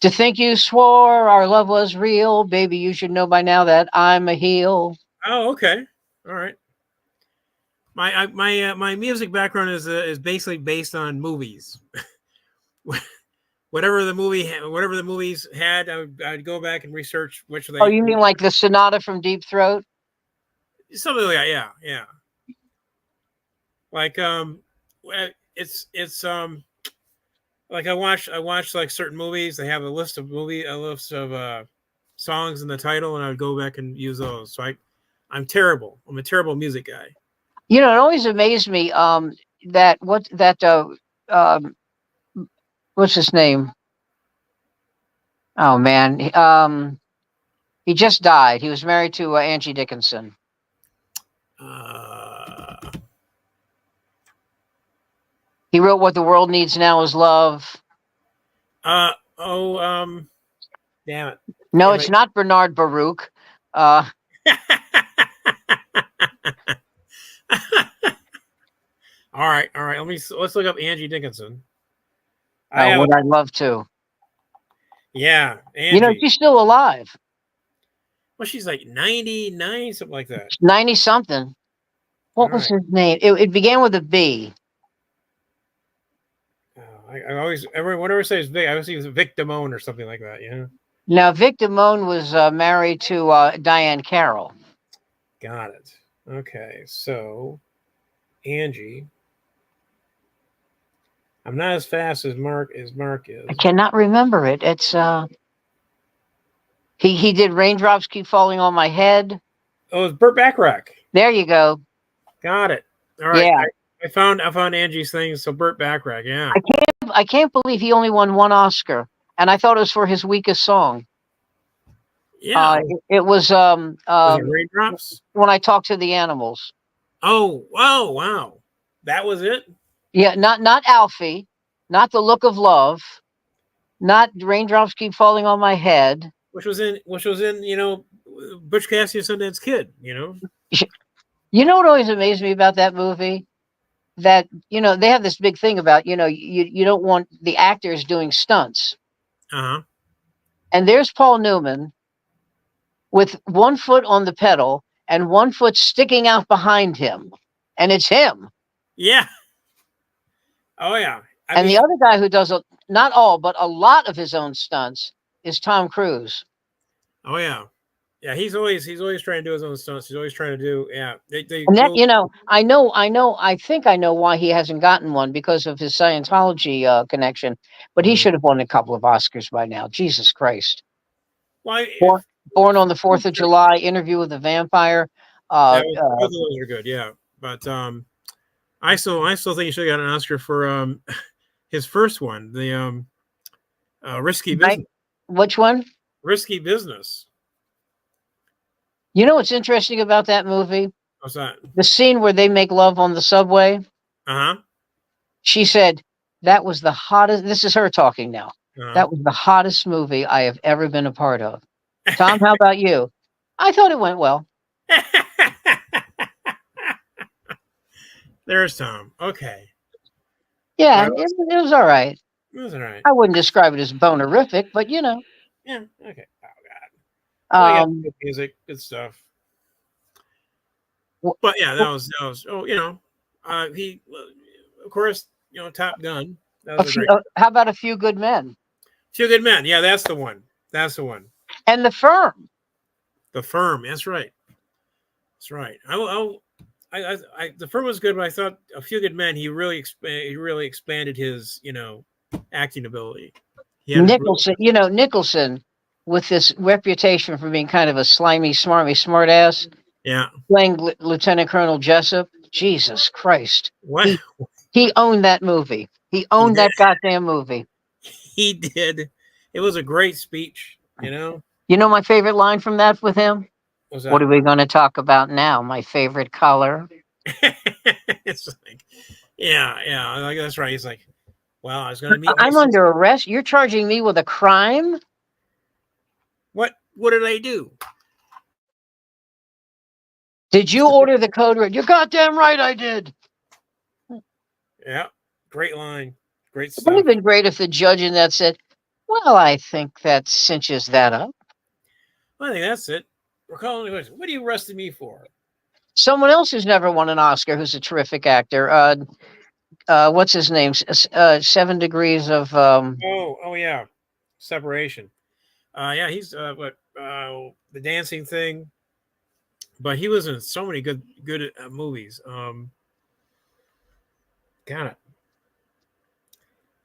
Speaker 3: To think you swore our love was real, baby, you should know by now that I'm a heel.
Speaker 1: Oh, okay. All right. My music background is basically based on movies. Whatever the whatever the movies had, I'd go back and research which
Speaker 3: Oh,
Speaker 1: they
Speaker 3: you mean like the Sonata from Deep Throat?
Speaker 1: something like that. Yeah, yeah. Like it's like I watch like certain movies. They have a list of songs in the title, and I'd go back and use those. So I'm terrible. I'm a terrible music guy.
Speaker 3: You know, it always amazed me that what that um what's his name? Oh man, he just died. He was married to Angie Dickinson.
Speaker 1: Uh,
Speaker 3: He wrote "What the World Needs Now Is Love."
Speaker 1: oh damn it.
Speaker 3: No,
Speaker 1: Damn
Speaker 3: it's not Bernard Baruch. Uh,
Speaker 1: it. all right. Let's look up Angie Dickinson. I have a
Speaker 3: would I love to?
Speaker 1: yeah,
Speaker 3: You know,
Speaker 1: Angie.
Speaker 3: she's still alive.
Speaker 1: Well, she's like 99, something like that.
Speaker 3: 90 something.
Speaker 1: All
Speaker 3: What was
Speaker 1: right.
Speaker 3: his name? It began with a B.
Speaker 1: I always whenever I say it's Vic, I always see it was Vic Damone or something like that. Yeah.
Speaker 3: Now, Vic Damone was married to Diane Carroll.
Speaker 1: Got it. Okay, so Angie. I'm not as fast as Mark is.
Speaker 3: I cannot remember it. It's he did "Raindrops Keep Falling on My Head."
Speaker 1: Oh, it's Burt Bacharach.
Speaker 3: There you go.
Speaker 1: Got it. All right.
Speaker 3: Yeah,
Speaker 1: I found Angie's thing. So Burt Bacharach. Yeah.
Speaker 3: I can't believe he only won one Oscar, and I thought it was for his weakest song.
Speaker 1: Yeah.
Speaker 3: It was
Speaker 1: Was it Raindrops?
Speaker 3: When I Talk to the Animals.
Speaker 1: Oh. Oh. Wow. That was it.
Speaker 3: Yeah, not Alfie, not The Look of Love, not "Raindrops Keep Falling on My Head."
Speaker 1: Which was in Butch Cassidy and Sundance Kid.
Speaker 3: You know what always amazed me about that movie? That they have this big thing about you don't want the actors doing stunts,
Speaker 1: Uh huh.
Speaker 3: and there's Paul Newman with one foot on the pedal and one foot sticking out behind him, and it's him.
Speaker 1: Yeah. Oh yeah. I
Speaker 3: And
Speaker 1: mean,
Speaker 3: the other guy who does not all but a lot of his own stunts is Tom Cruise.
Speaker 1: oh yeah. Yeah, he's always trying to do his own stunts. He's always trying to do They
Speaker 3: And that,
Speaker 1: told
Speaker 3: I think I know why he hasn't gotten one because of his Scientology connection. But he
Speaker 1: Mhm.
Speaker 3: should have won a couple of Oscars by now. Jesus Christ!
Speaker 1: Why
Speaker 3: Born on the 4th of July, Interview with the Vampire.
Speaker 1: both of those are good, yeah. But I still think he should have got an Oscar for his first one, the Risky Business.
Speaker 3: Which one?
Speaker 1: Risky Business.
Speaker 3: You know what's interesting about that movie?
Speaker 1: What's that?
Speaker 3: The scene where they make love on the subway.
Speaker 1: Uh-huh.
Speaker 3: She said that was the hottest. This is her talking now.
Speaker 1: Uh-huh.
Speaker 3: That was the hottest movie I have ever been a part of. Tom, how about you? I thought it went well.
Speaker 1: There's Tom. Okay.
Speaker 3: Yeah,
Speaker 1: Well,
Speaker 3: it was all right.
Speaker 1: it was all right.
Speaker 3: I wouldn't describe it as bonerific, but
Speaker 1: Yeah. Okay. Oh God. Well, yeah,
Speaker 3: um,
Speaker 1: good music, good stuff.
Speaker 3: wh-
Speaker 1: But yeah, that was. Oh, he, of course, Top Gun. That was a great.
Speaker 3: how about A Few Good Men?
Speaker 1: Few Good Men. Yeah, that's the one. That's the one.
Speaker 3: And The Firm.
Speaker 1: The Firm. That's right. That's right. The Firm was good, but I thought A Few Good Men. He really expanded his acting ability.
Speaker 3: Nicholson, Nicholson, with this reputation for being kind of a slimy, smarmy, smartass,
Speaker 1: Yeah.
Speaker 3: playing Lieutenant Colonel Jessup. Jesus Christ.
Speaker 1: What
Speaker 3: He owned that movie. He owned that goddamn movie.
Speaker 1: he did. It was a great speech. You know.
Speaker 3: You know my favorite line from that with him?
Speaker 1: What
Speaker 3: What are we going to talk about now? My favorite color.
Speaker 1: It's like, yeah. Like that's right. He's like, well, I was going to meet.
Speaker 3: I'm under arrest. You're charging me with a crime?
Speaker 1: What did I do?
Speaker 3: Did you order the code red? You're goddamn right I did.
Speaker 1: Yeah, great line, great
Speaker 3: It would have
Speaker 1: stuff.
Speaker 3: been great if the judge in that said, well, I think that cinches that up.
Speaker 1: I think that's it. We're calling the question. What are you arresting me for?
Speaker 3: Someone else who's never won an Oscar, who's a terrific actor. What's his name? 7 Degrees of.
Speaker 1: Oh yeah, Separation. Yeah, he's what the dancing thing, but he was in so many good movies. Got it.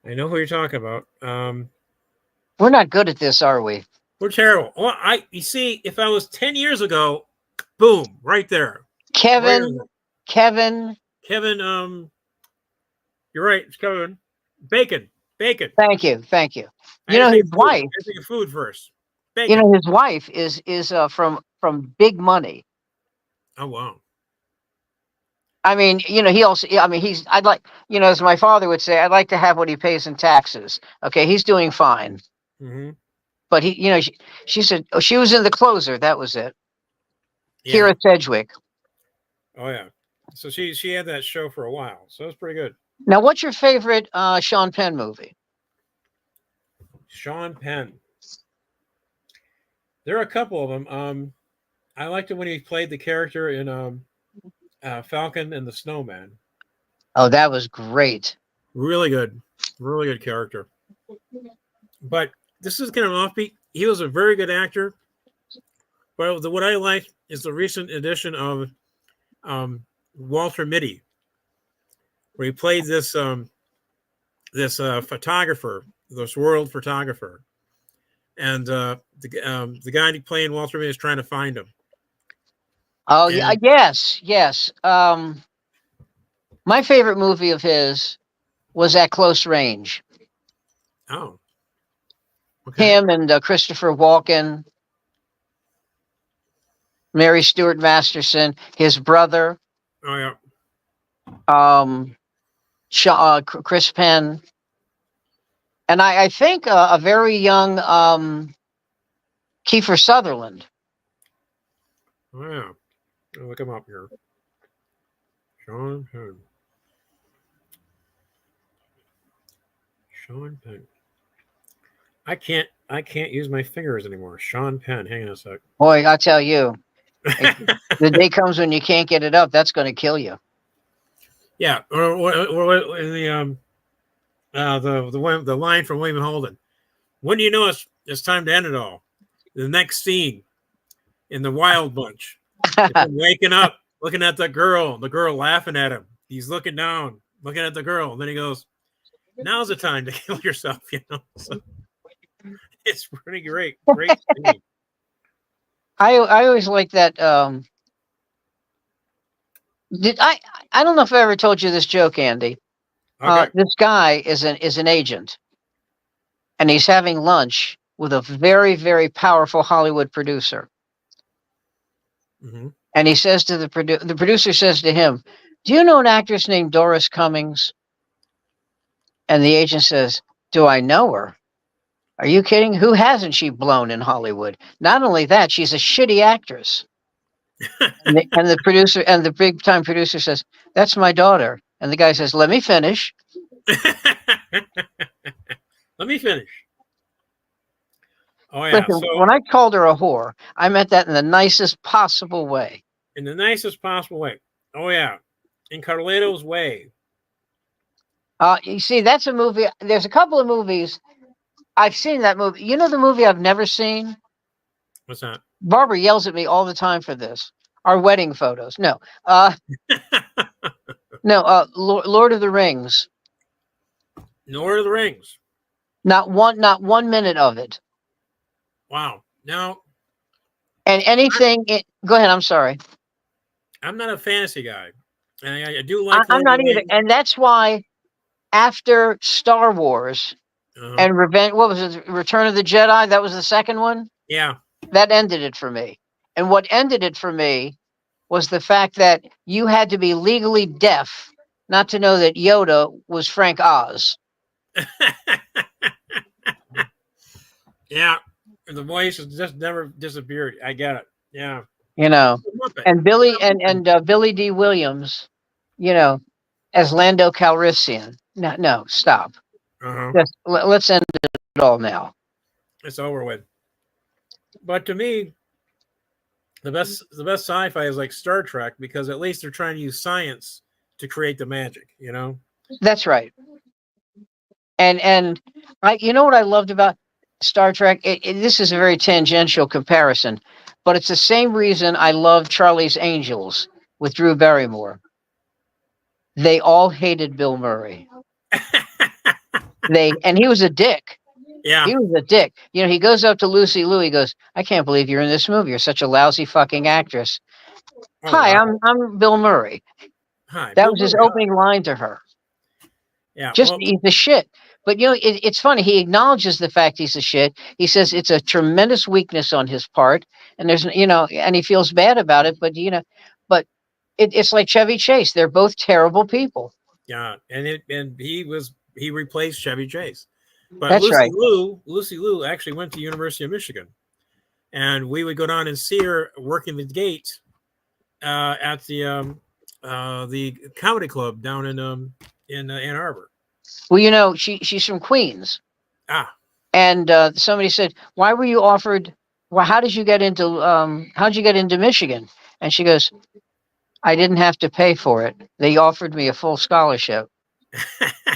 Speaker 1: I know who you're talking about.
Speaker 3: We're not good at this, are we?
Speaker 1: We're terrible. Well, you see, if I was 10 years ago, boom, right there.
Speaker 3: Kevin.
Speaker 1: You're right. It's Kevin. Bacon.
Speaker 3: Thank you.
Speaker 1: I
Speaker 3: You know
Speaker 1: think
Speaker 3: his wife.
Speaker 1: I think of food first.
Speaker 3: You
Speaker 1: Bacon.
Speaker 3: know his wife is from Big Money.
Speaker 1: Oh wow.
Speaker 3: I mean, you know, he also. I mean, I'd like, you know, as my father would say, I'd like to have what he pays in taxes. Okay, he's doing fine.
Speaker 1: Mm-hmm.
Speaker 3: But he, you know, she said, oh, she was in The Closer. That was it.
Speaker 1: Yeah.
Speaker 3: Kira Sedgwick.
Speaker 1: Oh yeah. So she had that show for a while. So it was pretty good.
Speaker 3: Now, what's your favorite Sean Penn movie?
Speaker 1: Sean Penn. There are a couple of them. I liked it when he played the character in Falcon and the Snowman.
Speaker 3: Oh, that was great.
Speaker 1: Really good character. But this is kind of offbeat. He was a very good actor. But what I like is the recent edition of Walter Mitty, where he played this photographer, this world photographer, and the guy playing Walter Mitty is trying to find him.
Speaker 3: Oh, yeah, yes. My favorite movie of his was At Close Range.
Speaker 1: Oh, okay.
Speaker 3: Him and Christopher Walken, Mary Stuart Masterson, his brother,
Speaker 1: Oh yeah.
Speaker 3: Chris Penn, and I think a very young Kiefer Sutherland.
Speaker 1: Oh yeah. I'll look him up here. Sean Penn. Sean Penn. I can't use my fingers anymore. Sean Penn. Hang on a sec.
Speaker 3: Boy, I tell you, the day comes when you can't get it up. That's going to kill you.
Speaker 1: Yeah, or the line from William Holden. When do you know it's time to end it all? The next scene in The Wild Bunch. Waking up, looking at the girl laughing at him. He's looking down, looking at the girl. And then he goes, now's the time to kill yourself, you know. So it's pretty great. Great scene.
Speaker 3: I always like that. I don't know if I ever told you this joke, Andy.
Speaker 1: Okay.
Speaker 3: This guy is an agent, and he's having lunch with a very, very powerful Hollywood producer.
Speaker 1: Mm-hmm.
Speaker 3: And he says to the producer says to him, "Do you know an actress named Doris Cummings?" And the agent says, "Do I know her? Are you kidding? Who hasn't she blown in Hollywood? Not only that, she's a shitty actress." And the big time producer says, "That's my daughter." And the guy says, "Let me finish."
Speaker 1: Let me finish. Oh yeah.
Speaker 3: Listen,
Speaker 1: So
Speaker 3: when I called her a whore, I meant that in the nicest possible way.
Speaker 1: in the nicest possible way. Oh yeah. In Carlito's Way.
Speaker 3: You see, that's a movie. There's a couple of movies I've seen that movie. You know the movie I've never seen?
Speaker 1: What's that?
Speaker 3: Barbara yells at me all the time for this. Our wedding photos. No. Lord of the Rings.
Speaker 1: Lord of the Rings.
Speaker 3: Not 1 minute of it.
Speaker 1: Wow. Now,
Speaker 3: And anything. Go ahead. I'm sorry.
Speaker 1: I'm not a fantasy guy, and I do like.
Speaker 3: I'm
Speaker 1: Lord
Speaker 3: not
Speaker 1: of the
Speaker 3: either.
Speaker 1: Rings.
Speaker 3: And that's why after Star Wars and Revenge, what was it? Return of the Jedi. That was the second one.
Speaker 1: Yeah.
Speaker 3: That ended it for me. And what ended it for me was the fact that you had to be legally deaf not to know that Yoda was Frank Oz.
Speaker 1: Yeah. The voice has just never disappeared. I get it. Yeah.
Speaker 3: You know,
Speaker 1: Muppet.
Speaker 3: and Billy D. Williams, you know, as Lando Calrissian. No, stop.
Speaker 1: Uh-huh.
Speaker 3: Just let's end it all now.
Speaker 1: It's over with. But to me, the best sci-fi is like Star Trek because at least they're trying to use science to create the magic, you know?
Speaker 3: That's right. And you know what I loved about Star Trek? This is a very tangential comparison, but it's the same reason I love Charlie's Angels with Drew Barrymore. They all hated Bill Murray. And he was a dick.
Speaker 1: Yeah.
Speaker 3: He was a dick. You know, he goes up to Lucy Liu. He goes, "I can't believe you're in this movie. You're such a lousy fucking actress."
Speaker 1: Oh,
Speaker 3: Hi,
Speaker 1: wow.
Speaker 3: I'm Bill Murray.
Speaker 1: Hi.
Speaker 3: That
Speaker 1: Bill
Speaker 3: was his
Speaker 1: Murray.
Speaker 3: opening line to her.
Speaker 1: Yeah.
Speaker 3: Just
Speaker 1: Well,
Speaker 3: he's a shit. But you know, it's funny. He acknowledges the fact he's a shit. He says it's a tremendous weakness on his part, and there's and he feels bad about it. But but it's like Chevy Chase. They're both terrible people.
Speaker 1: yeah, and he replaced Chevy Chase. But
Speaker 3: That's right.
Speaker 1: Lucy Liu actually went to University of Michigan, and we would go down and see her working the gate at the comedy club down in Ann Arbor.
Speaker 3: Well, you know, she's from Queens.
Speaker 1: Ah.
Speaker 3: And somebody said, "Why were you offered? Well, how did you get into Michigan?" And she goes, "I didn't have to pay for it. They offered me a full scholarship."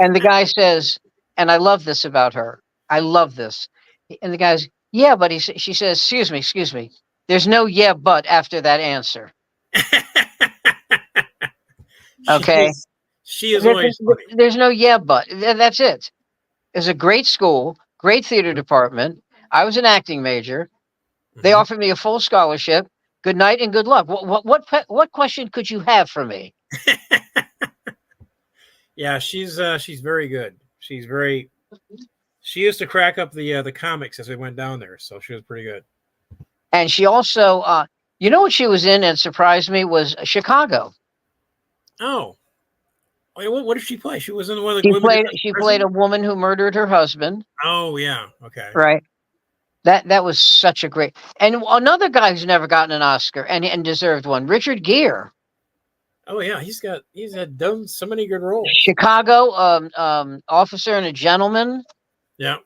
Speaker 3: And the guy says, and I love this about her. I love this. And the guy's, "Yeah, but she says, excuse me. There's no yeah, but after that answer." Okay.
Speaker 1: She is always funny.
Speaker 3: There's no yeah, but that's it. It's a great school, great theater department. I was an acting major. They offered me a full scholarship. Good night and good luck. What question could you have for me?
Speaker 1: Yeah, she's very good. She used to crack up the comics as we went down there, so she was pretty good.
Speaker 3: And she also, you know what she was in and surprised me was Chicago.
Speaker 1: Oh, what did she play? She was in one of the
Speaker 3: women. She played a woman who murdered her husband.
Speaker 1: Oh yeah, okay.
Speaker 3: Right. That was such a great. And another guy who's never gotten an Oscar and deserved one, Richard Gere.
Speaker 1: Oh yeah, he's had done so many good roles.
Speaker 3: Chicago, Officer and a Gentleman.
Speaker 1: Yeah.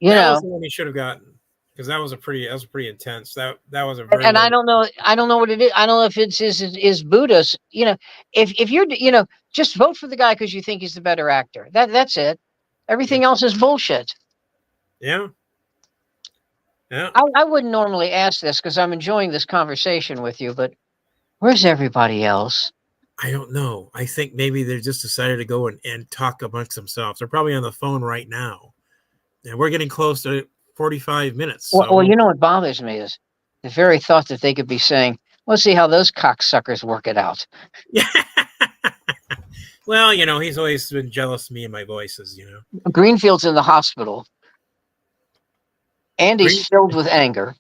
Speaker 3: That
Speaker 1: was the one he should have gotten because that was pretty intense. That was a very.
Speaker 3: And I don't know what it is. I don't know if it's is Buddhist. You know, if you're just vote for the guy because you think he's the better actor. That's it. Everything else is bullshit.
Speaker 1: Yeah. Yeah.
Speaker 3: I wouldn't normally ask this because I'm enjoying this conversation with you, but where's everybody else?
Speaker 1: I don't know. I think maybe they just decided to go and talk amongst themselves. They're probably on the phone right now. And we're getting close to 45 minutes.
Speaker 3: Well, you know what bothers me is the very thought that they could be saying, "Let's see how those cocksuckers work it out."
Speaker 1: Yeah. Well, he's always been jealous of me and my voices,
Speaker 3: Greenfield's in the hospital. Andy's filled with anger.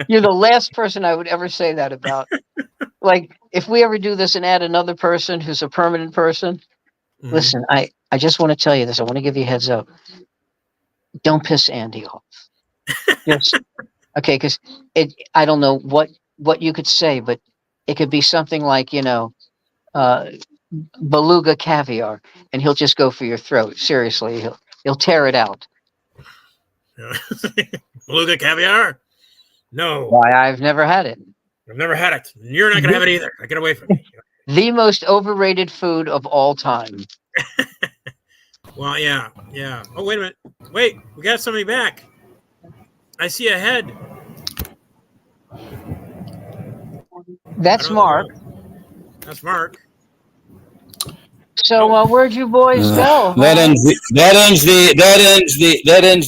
Speaker 3: You're the last person I would ever say that about. Like, if we ever do this and add another person who's a permanent person, listen, I just want to tell you this. I want to give you a heads up. Don't piss Andy off. Okay, because I don't know what you could say, but it could be something like, beluga caviar, and he'll just go for your throat. Seriously, he'll tear it out.
Speaker 1: Beluga caviar? No.
Speaker 3: Why, I've never had it.
Speaker 1: I've never had it. You're not going to have it either. Get away from me.
Speaker 3: The most overrated food of all time.
Speaker 1: Well, yeah. Oh, wait a minute. Wait, we got somebody back. I see a head.
Speaker 3: That's Mark.
Speaker 1: That's Mark.
Speaker 3: So where'd you boys go?
Speaker 5: That ends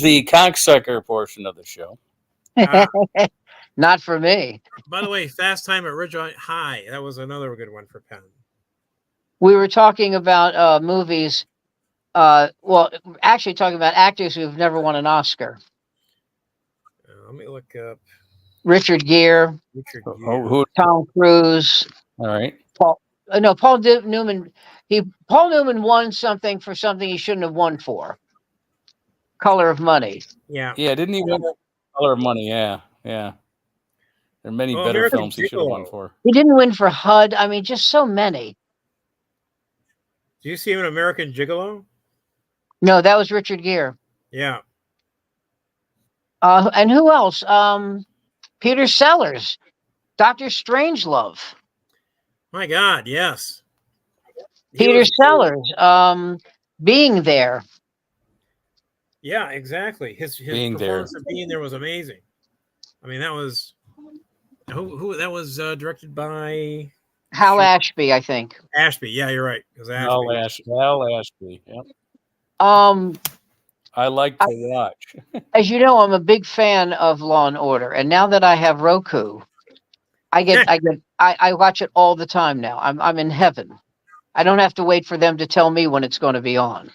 Speaker 5: the cocksucker portion of the show.
Speaker 3: Not for me.
Speaker 1: By the way, Fast Time at Ridge High. That was another good one for Penn.
Speaker 3: We were talking about movies. Well, actually talking about actors who've never won an Oscar.
Speaker 1: Let me look up
Speaker 3: Richard Gere. Tom Cruise.
Speaker 5: All right.
Speaker 3: Paul Newman. Paul Newman won something for something he shouldn't have won for. Color of Money.
Speaker 1: Yeah.
Speaker 5: Yeah, didn't he win Color of Money? Yeah. There are many better
Speaker 1: American
Speaker 5: films he should have won
Speaker 1: Gigolo.
Speaker 5: for.
Speaker 3: He didn't win for HUD. I mean, just so many.
Speaker 1: Do you see him in American Gigolo?
Speaker 3: No, that was Richard Gere.
Speaker 1: Yeah.
Speaker 3: And who else? Peter Sellers, Dr. Strangelove.
Speaker 1: My God, yes.
Speaker 3: Peter Sellers, Being There.
Speaker 1: Yeah, exactly. His
Speaker 5: Being
Speaker 1: performance
Speaker 5: There.
Speaker 1: of Being There was amazing. I mean, that was who that was directed by
Speaker 3: Hal Ashby, I think.
Speaker 1: Ashby. Yeah, you're right. It was Ashby.
Speaker 5: Hal Ashby. Yep. I like to watch.
Speaker 3: As you know, I'm a big fan of Law and Order, and now that I have Roku, I watch it all the time now. I'm in heaven. I don't have to wait for them to tell me when it's going to be on.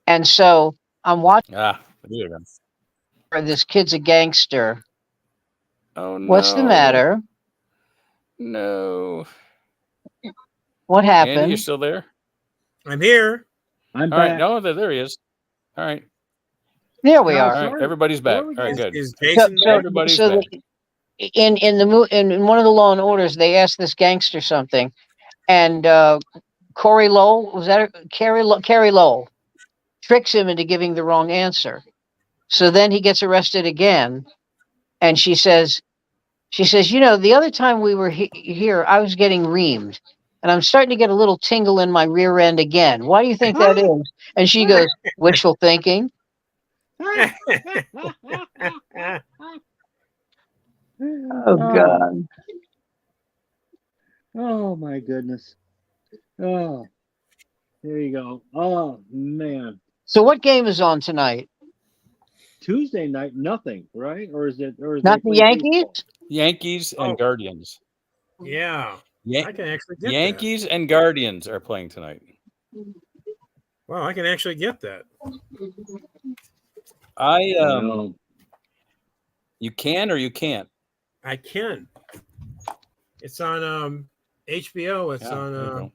Speaker 3: And so I'm watching.
Speaker 5: There you go.
Speaker 3: This kid's a gangster.
Speaker 5: Oh no!
Speaker 3: What's the matter?
Speaker 5: No.
Speaker 3: What happened?
Speaker 5: Andy, you still there?
Speaker 1: I'm here.
Speaker 4: I'm
Speaker 5: All
Speaker 4: back.
Speaker 5: right. No, there he is. All right.
Speaker 3: There we are.
Speaker 5: All right. Everybody's back. All right. Good.
Speaker 1: Is Jason back?
Speaker 5: Everybody's back.
Speaker 3: In one of the Law and Orders, they asked this gangster something, and Corey Lowell, was that Carrie Lowell, tricks him into giving the wrong answer. So then he gets arrested again, and she says, you know, the other time we were here, I was getting reamed, and I'm starting to get a little tingle in my rear end again. Why do you think that is? And she goes, wishful thinking. Oh God.
Speaker 4: Oh my goodness. Oh, there you go. Oh man.
Speaker 3: So what game is on tonight?
Speaker 4: Tuesday night, nothing, right? Or is
Speaker 3: Not the Yankees?
Speaker 5: Yankees and Guardians.
Speaker 1: Yeah. I can actually get
Speaker 5: Yankees and Guardians are playing tonight.
Speaker 1: that. Wow, I can actually get that.
Speaker 5: You can or you can't?
Speaker 1: I can. It's on HBO. It's on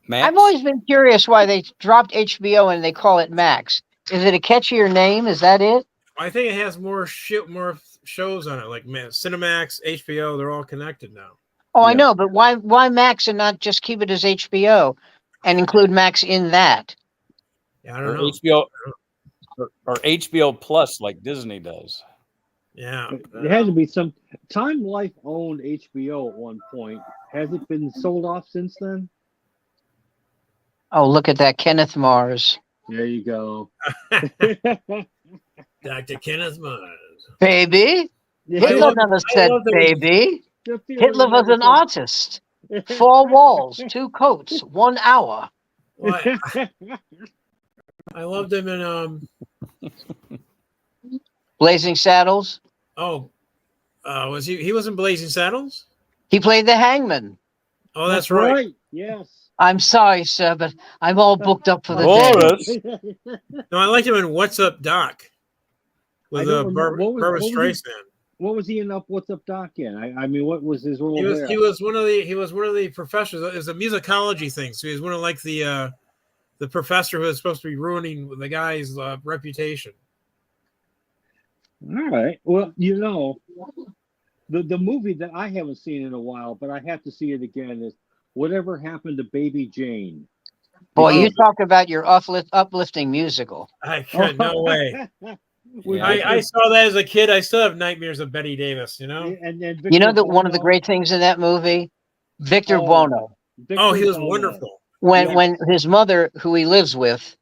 Speaker 5: Max?
Speaker 3: I've always been curious why they dropped HBO and they call it Max. Is it a catchier name? Is that it?
Speaker 1: I think it has more shows on it, like Cinemax, HBO. They're all connected now.
Speaker 3: Oh, yeah. I know, but why Max and not just keep it as HBO and include Max in that?
Speaker 1: Yeah, I don't know.
Speaker 5: HBO or HBO Plus like Disney does.
Speaker 1: Yeah.
Speaker 4: There had to be some Time Life owned HBO at one point. Has it been sold off since then?
Speaker 3: Oh, look at that, Kenneth Mars.
Speaker 4: There you go.
Speaker 1: Dr. Kenneth Mars.
Speaker 3: Baby. Hitler never said baby. Hitler was an artist. 4 walls, 2 coats, 1 hour.
Speaker 1: Well, I loved him in
Speaker 3: Blazing Saddles.
Speaker 1: Oh, was he was in Blazing Saddles?
Speaker 3: He played the hangman.
Speaker 1: Oh, that's right.
Speaker 4: Yes.
Speaker 3: I'm sorry, sir, but I'm all booked up for the day.
Speaker 1: No, I liked him in What's Up, Doc? With Barbra Streisand.
Speaker 4: What was he in What's Up, Doc? In? I mean, what was his role?
Speaker 1: He was one of the professors. It was a musicology thing. So he was one of like the professor who was supposed to be ruining the guy's reputation.
Speaker 4: All right. Well, you know, the movie that I haven't seen in a while, but I have to see it again is Whatever Happened to Baby Jane.
Speaker 3: Boy, you talk about your uplifting musical.
Speaker 1: I can't. No way. I saw that as a kid. I still have nightmares of Betty Davis. You know.
Speaker 4: And
Speaker 3: you know that one of the great things in that movie, Victor Buono.
Speaker 1: He was wonderful.
Speaker 3: When his mother, who he lives with,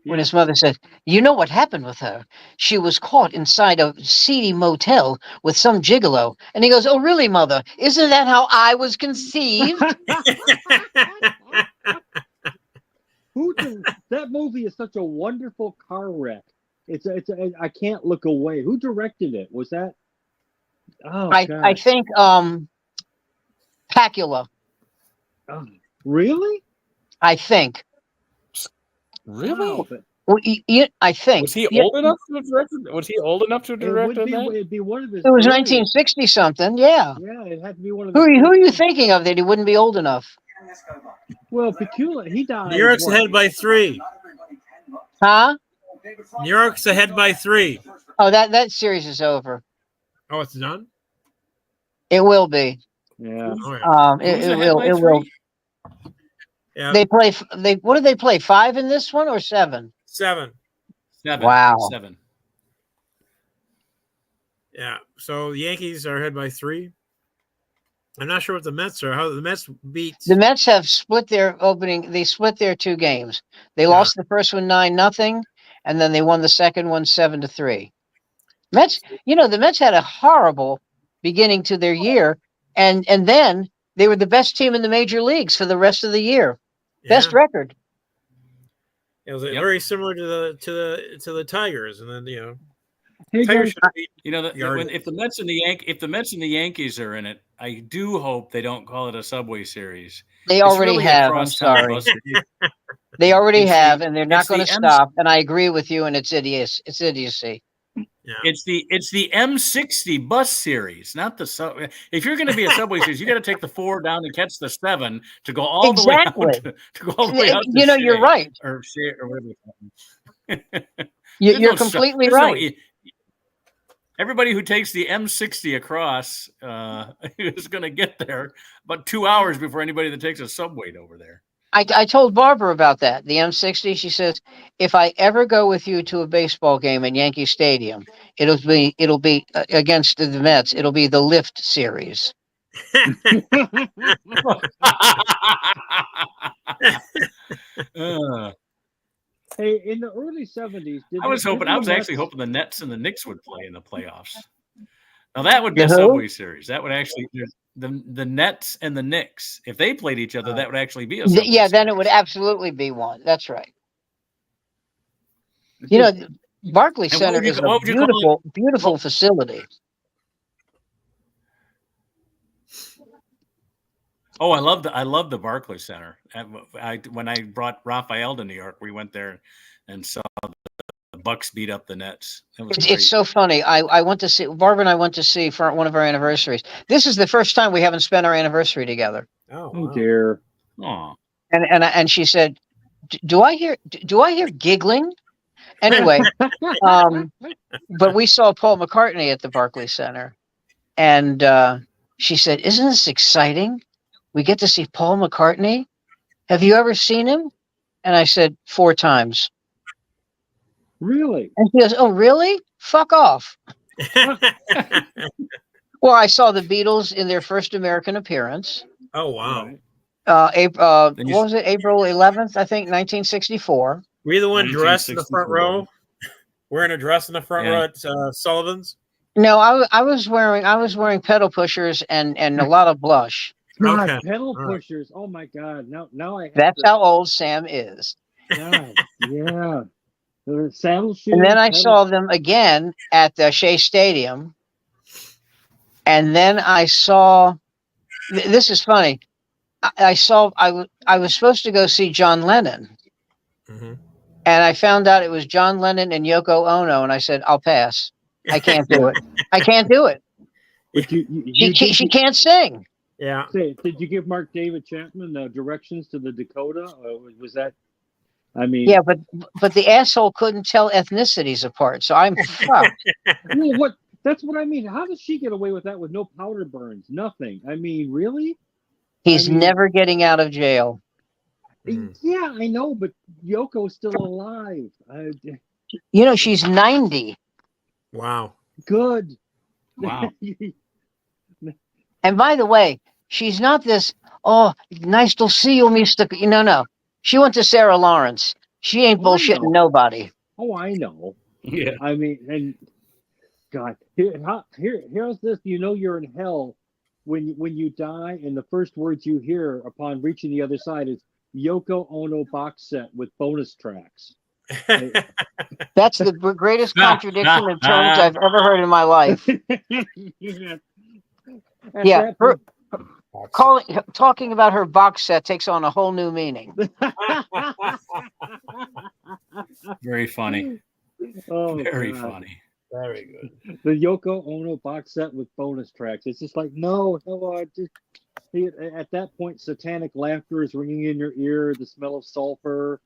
Speaker 3: when his mother said, "You know what happened with her? She was caught inside a seedy motel with some gigolo." And he goes, "Oh, really, mother? Isn't that how I was conceived?"
Speaker 4: That movie is such a wonderful car wreck. I can't look away. Who directed it? Was that? Oh,
Speaker 3: I think Pacula.
Speaker 4: Oh, really?
Speaker 3: I think.
Speaker 5: Really?
Speaker 3: Well, I think.
Speaker 5: Was he old enough to have directed? Was he old enough to direct that?
Speaker 4: It'd be one of his.
Speaker 3: It was 1960 something. Yeah.
Speaker 4: Yeah, it had to be one of.
Speaker 3: Who are you thinking of that he wouldn't be old enough?
Speaker 4: Well, Pacula, he died.
Speaker 1: New York's ahead by 3.
Speaker 3: Huh?
Speaker 1: New York's ahead by 3.
Speaker 3: Oh, that series is over.
Speaker 1: Oh, it's done.
Speaker 3: It will be.
Speaker 4: Yeah.
Speaker 1: Oh, yeah.
Speaker 3: It,
Speaker 5: Who's
Speaker 3: it
Speaker 5: ahead
Speaker 3: will.
Speaker 5: by
Speaker 3: It will.
Speaker 5: 3?
Speaker 1: Yeah.
Speaker 3: They play. What did they play? 5 in this one or 7?
Speaker 1: 7.
Speaker 5: 7.
Speaker 3: Wow.
Speaker 5: 7.
Speaker 1: Yeah. So the Yankees are ahead by 3. I'm not sure what the Mets are. How the Mets beat.
Speaker 3: The Mets have split their opening. They split their 2 games. They lost the first one 9-0, and then they won the second one 7-3. Mets. The Mets had a horrible beginning to their year, and then they were the best team in the major leagues for the rest of the year. Best record.
Speaker 1: It was very similar to the Tigers, and then
Speaker 4: Hey,
Speaker 1: Tigers
Speaker 4: guys,
Speaker 1: should have beat.
Speaker 5: If the Mets and the Yankees are in it, I do hope they don't call it a Subway Series.
Speaker 3: They
Speaker 5: It's
Speaker 3: already
Speaker 5: really a
Speaker 3: have. I'm
Speaker 5: crosstown
Speaker 3: sorry.
Speaker 5: bus.
Speaker 3: They already
Speaker 5: It's
Speaker 3: have,
Speaker 5: the-
Speaker 3: and they're not
Speaker 5: it's
Speaker 3: going
Speaker 5: the
Speaker 3: to
Speaker 5: M-
Speaker 3: stop. And I agree with you, and it's idiocy.
Speaker 1: Yeah.
Speaker 5: It's the M60 bus series, not the sub. If you're going to be a Subway Series, you got to take the 4 down and catch the 7 to go all the way out. To go all the way out.
Speaker 3: You're right.
Speaker 5: Or whatever.
Speaker 3: You're completely right.
Speaker 5: Everybody who takes the M60 across is going to get there about 2 hours before anybody that takes a subway over there.
Speaker 3: I told Barbara about that. The M60. She says, if I ever go with you to a baseball game in Yankee Stadium, it'll be against the Mets. It'll be the Lift Series.
Speaker 4: Hey, in the early 70s,
Speaker 5: I was actually hoping the Nets and the Knicks would play in the playoffs. Now that would be a
Speaker 3: Who?
Speaker 5: Subway Series. That would actually the Nets and the Knicks. If they played each other, that would actually be a Subway
Speaker 3: Yeah, then it
Speaker 5: Series.
Speaker 3: would absolutely be one. That's right. Barclays
Speaker 5: And
Speaker 3: Center is a beautiful facility.
Speaker 5: Oh, I love the Barclays Center. When I brought Raphael to New York, we went there and saw the Bucks beat up the Nets.
Speaker 3: It's so funny. I went to see Barbara and I went to see for one of our anniversaries. This is the first time we haven't spent our anniversary together.
Speaker 1: Oh,
Speaker 4: Oh
Speaker 1: wow.
Speaker 4: dear.
Speaker 5: Oh,
Speaker 3: And she said, "Do I hear giggling?" Anyway, but we saw Paul McCartney at the Barclays Center, and she said, "Isn't this exciting? We get to see Paul McCartney. Have you ever seen him?" And I said, 4 times.
Speaker 4: Really?
Speaker 3: And she goes, "Oh, really? Fuck off." Well, I saw the Beatles in their first American appearance.
Speaker 1: Oh, wow.
Speaker 3: What was it? April 11th, I think, 1964.
Speaker 1: Were you the one dressed in the front
Speaker 5: 1964.
Speaker 1: row? Wearing a dress in the front row at Sullivan's?
Speaker 3: No, I was wearing pedal pushers and a lot of blush.
Speaker 4: God,
Speaker 1: Okay.
Speaker 4: pedal
Speaker 1: All right.
Speaker 4: pushers. Oh my God. Now I have
Speaker 3: That's
Speaker 4: to,
Speaker 3: how old Sam is.
Speaker 4: God, yeah. The saddle shoes.
Speaker 3: And then I
Speaker 4: pedal-
Speaker 3: saw them again at the Shea Stadium. And then I saw. This is funny. I was supposed to go see John Lennon,
Speaker 1: Mm-hmm.
Speaker 3: and I found out it was John Lennon and Yoko Ono, and I said, "I'll pass. I can't do it. I can't do it.
Speaker 4: But
Speaker 3: She can't sing."
Speaker 1: Yeah.
Speaker 4: Did you give Mark David Chapman directions to the Dakota? Or was that? I mean,
Speaker 3: Yeah, but the asshole couldn't tell ethnicities apart, so I'm fucked.
Speaker 4: well, what? That's what I mean. How does she get away with that with no powder burns? Nothing. I mean, really?
Speaker 3: He's
Speaker 4: I mean-
Speaker 3: never getting out of jail.
Speaker 1: Mhm.
Speaker 4: Yeah, I know, but Yoko's still alive.
Speaker 3: She's 90.
Speaker 1: Wow.
Speaker 4: Good.
Speaker 5: wow.
Speaker 3: And by the way, she's not this, "Oh, nice to see you, Mr." No. She went to Sarah Lawrence. She ain't
Speaker 4: Oh, I
Speaker 3: bullshitting
Speaker 4: know.
Speaker 3: nobody.
Speaker 4: Oh, I know.
Speaker 5: Yeah.
Speaker 4: I mean, and God, here's this. You know you're in hell when you die, and the first words you hear upon reaching the other side is Yoko Ono box set with bonus tracks.
Speaker 3: That's the greatest contradiction of terms I've ever heard in my life. Yeah, talking about her box set takes on a whole new meaning.
Speaker 5: Very funny.
Speaker 4: Oh,
Speaker 5: Very
Speaker 4: God.
Speaker 5: funny.
Speaker 1: Very good.
Speaker 4: The Yoko Ono box set with bonus tracks. It's just like, no, at that point, satanic laughter is ringing in your ear, the smell of sulfur.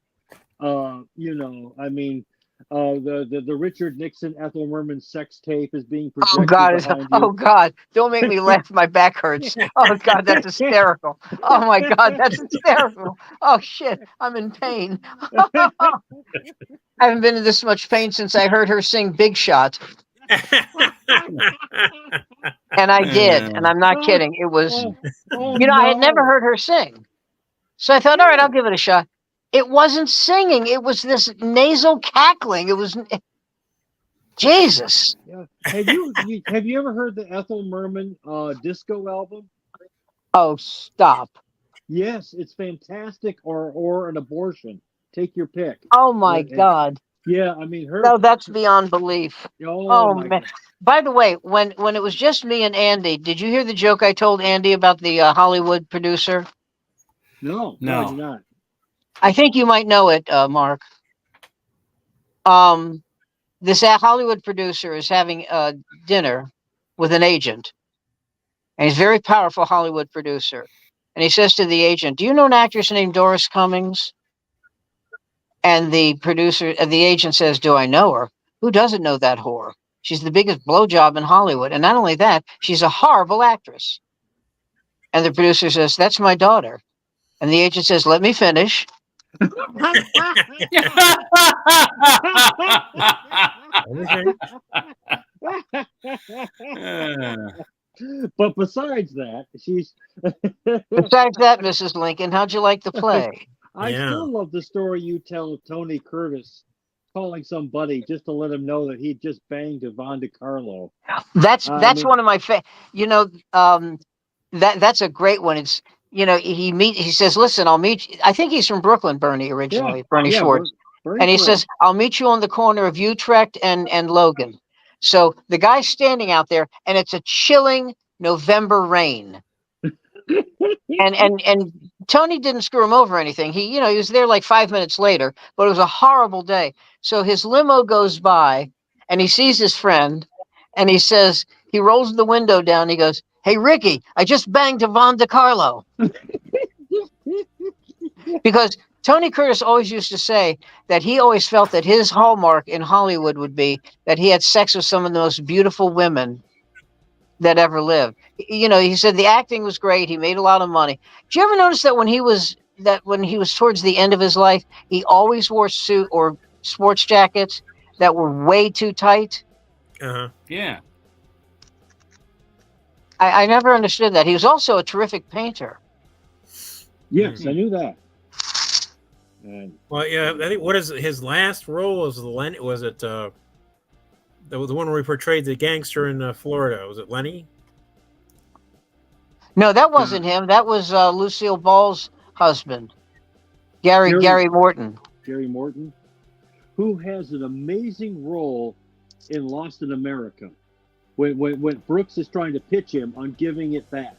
Speaker 4: I mean, the Richard Nixon Ethel Merman sex tape is being
Speaker 3: Oh
Speaker 4: projected
Speaker 3: God!
Speaker 4: behind you.
Speaker 3: Oh God! Don't make me laugh. My back hurts. Oh God, that's hysterical. Oh my God, that's hysterical. Oh shit, I'm in pain. I haven't been in this much pain since I heard her sing "Big Shot," and I did, and I'm not kidding. It was,
Speaker 4: Oh
Speaker 3: I had never
Speaker 4: no!
Speaker 3: heard her sing, so I thought, all right,
Speaker 4: Yeah.
Speaker 3: I'll give it a shot. It wasn't singing; it was this nasal cackling. It was Jesus.
Speaker 4: Yeah. Have you ever heard the Ethel Merman disco album?
Speaker 3: Oh, stop.
Speaker 4: Yes, it's fantastic. Or an abortion. Take your pick.
Speaker 3: Oh my
Speaker 4: But,
Speaker 3: God.
Speaker 4: yeah, I mean her.
Speaker 3: No, that's beyond belief.
Speaker 4: Oh
Speaker 3: Oh
Speaker 4: my
Speaker 3: man.
Speaker 4: God.
Speaker 3: By the way, when it was just me and Andy, did you hear the joke I told Andy about the Hollywood producer?
Speaker 4: No, I
Speaker 5: No.
Speaker 4: did not.
Speaker 3: I think you might know it, Mark. This Hollywood producer is having dinner with an agent, and he's a very powerful Hollywood producer. And he says to the agent, "Do you know an actress named Doris Cummings?" And the agent says, "Do I know her? Who doesn't know that whore? She's the biggest blowjob in Hollywood. And not only that, she's a horrible actress." And the producer says, "That's my daughter." And the agent says, "Let me finish."
Speaker 4: But besides that,
Speaker 3: Besides that, Mrs. Lincoln, how'd you like the play?
Speaker 4: I
Speaker 1: Yeah.
Speaker 4: still love the story you tell of Tony Curtis calling somebody just to let him know that he just banged Yvonne DiCarlo.
Speaker 3: That's
Speaker 4: I mean-
Speaker 3: one of my that's a great one. It's he says, "Listen, I'll meet you." I think he's from Brooklyn, Bernie originally, Bernie Schwartz.
Speaker 4: Bernie
Speaker 3: And he
Speaker 4: Schwartz.
Speaker 3: says, "I'll meet you on the corner of Utrecht and Logan." So the guy's standing out there, and it's a chilling November rain. and Tony didn't screw him over or anything. He was there like 5 minutes later, but it was a horrible day. So his limo goes by, and he sees his friend, and he says, he rolls the window down. He goes, "Hey, Ricky, I just banged Yvonne DiCarlo." Because Tony Curtis always used to say that he always felt that his hallmark in Hollywood would be that he had sex with some of the most beautiful women that ever lived. He said the acting was great. He made a lot of money. Did you ever notice that when he was towards the end of his life, he always wore suit or sports jackets that were way too tight?
Speaker 1: Uh-huh.
Speaker 5: Yeah.
Speaker 3: I never understood that. He was also a terrific painter.
Speaker 4: Yes, I knew that. And
Speaker 1: Well, yeah, I think what is his last role was Lenny? Was it the one where he portrayed the gangster in Florida? Was it Lenny?
Speaker 3: No, that wasn't him. That was Lucille Ball's husband, Gary Morton.
Speaker 4: Gary Morton, who has an amazing role in Lost in America, when Brooks is trying to pitch him on giving it back,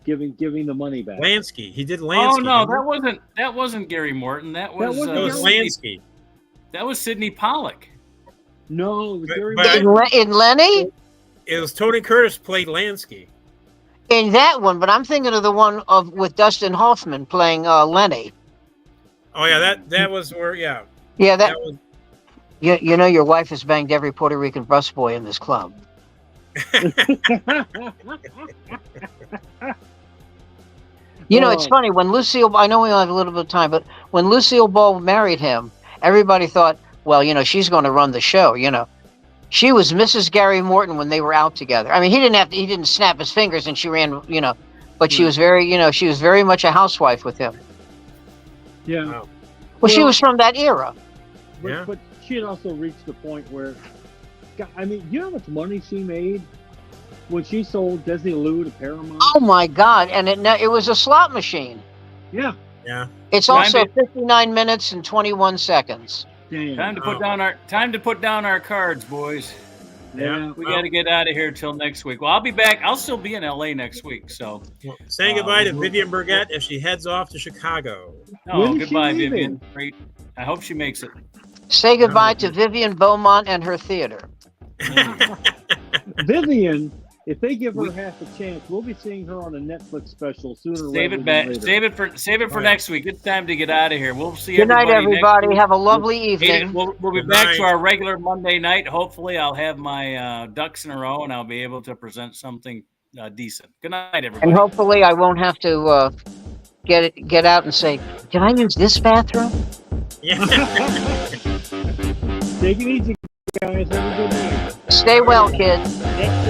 Speaker 4: giving the money back.
Speaker 1: Lansky. He did Lansky.
Speaker 5: Oh no,
Speaker 1: didn't
Speaker 5: that wasn't Gary Morton. That was
Speaker 4: wasn't
Speaker 1: he? It was
Speaker 4: Gary-
Speaker 1: Lansky.
Speaker 5: that was Sidney Pollack.
Speaker 4: No, it was Gary
Speaker 1: but-
Speaker 4: Morton.
Speaker 3: In Lenny?
Speaker 1: It was Tony Curtis played Lansky.
Speaker 3: In that one, but I'm thinking of the one with Dustin Hoffman playing Lenny.
Speaker 1: Oh yeah, that was where yeah.
Speaker 3: Yeah, that
Speaker 1: was.
Speaker 3: your wife has banged every Puerto Rican busboy in this club. It's funny when Lucille. I know we only have a little bit of time, but when Lucille Ball married him, everybody thought, well, she's going to run the show. She was Mrs. Gary Morton when they were out together. I mean, he didn't snap his fingers and she ran, but she was she was very much a housewife with him.
Speaker 4: Yeah.
Speaker 1: Wow.
Speaker 3: Well, she was from that era.
Speaker 1: Yeah.
Speaker 4: But she had also reached the point where, I mean, you know how much money she made when she sold Desilu to Paramount?
Speaker 3: Oh my God! And it was a slot machine.
Speaker 4: Yeah.
Speaker 1: Yeah.
Speaker 3: It's also 59 minutes and 21 seconds.
Speaker 4: Damn.
Speaker 5: Time to put down our cards, boys.
Speaker 4: Yeah.
Speaker 5: We got to get out of here till next week. Well, I'll be back. I'll still be in LA next week. So
Speaker 1: Saying goodbye to Vivian Burgett as she heads off to Chicago.
Speaker 5: oh,
Speaker 4: When is she
Speaker 5: goodbye,
Speaker 4: leaving?
Speaker 5: Vivian. Great. I hope she makes it.
Speaker 3: Say goodbye to Vivian Beaumont and her theater.
Speaker 4: Vivian if they give her half a chance, we'll be seeing her on a Netflix special sooner
Speaker 5: Save
Speaker 4: rather
Speaker 5: it
Speaker 4: than
Speaker 5: back.
Speaker 4: later.
Speaker 5: Save it for next week. It's time to get out of here. We'll see
Speaker 3: Good night, everybody.
Speaker 5: next week.
Speaker 3: Have a lovely evening.
Speaker 5: We'll be
Speaker 1: Good
Speaker 5: back
Speaker 1: night.
Speaker 5: to our regular Monday night. Hopefully, I'll have my ducks in a row and I'll be able to present something decent. Good night, everybody.
Speaker 3: And hopefully I won't have to get out and say, "Can I use this bathroom?"
Speaker 1: Yeah.
Speaker 4: Take it easy, guys. Have a good night.
Speaker 3: Stay well, kids.
Speaker 4: Next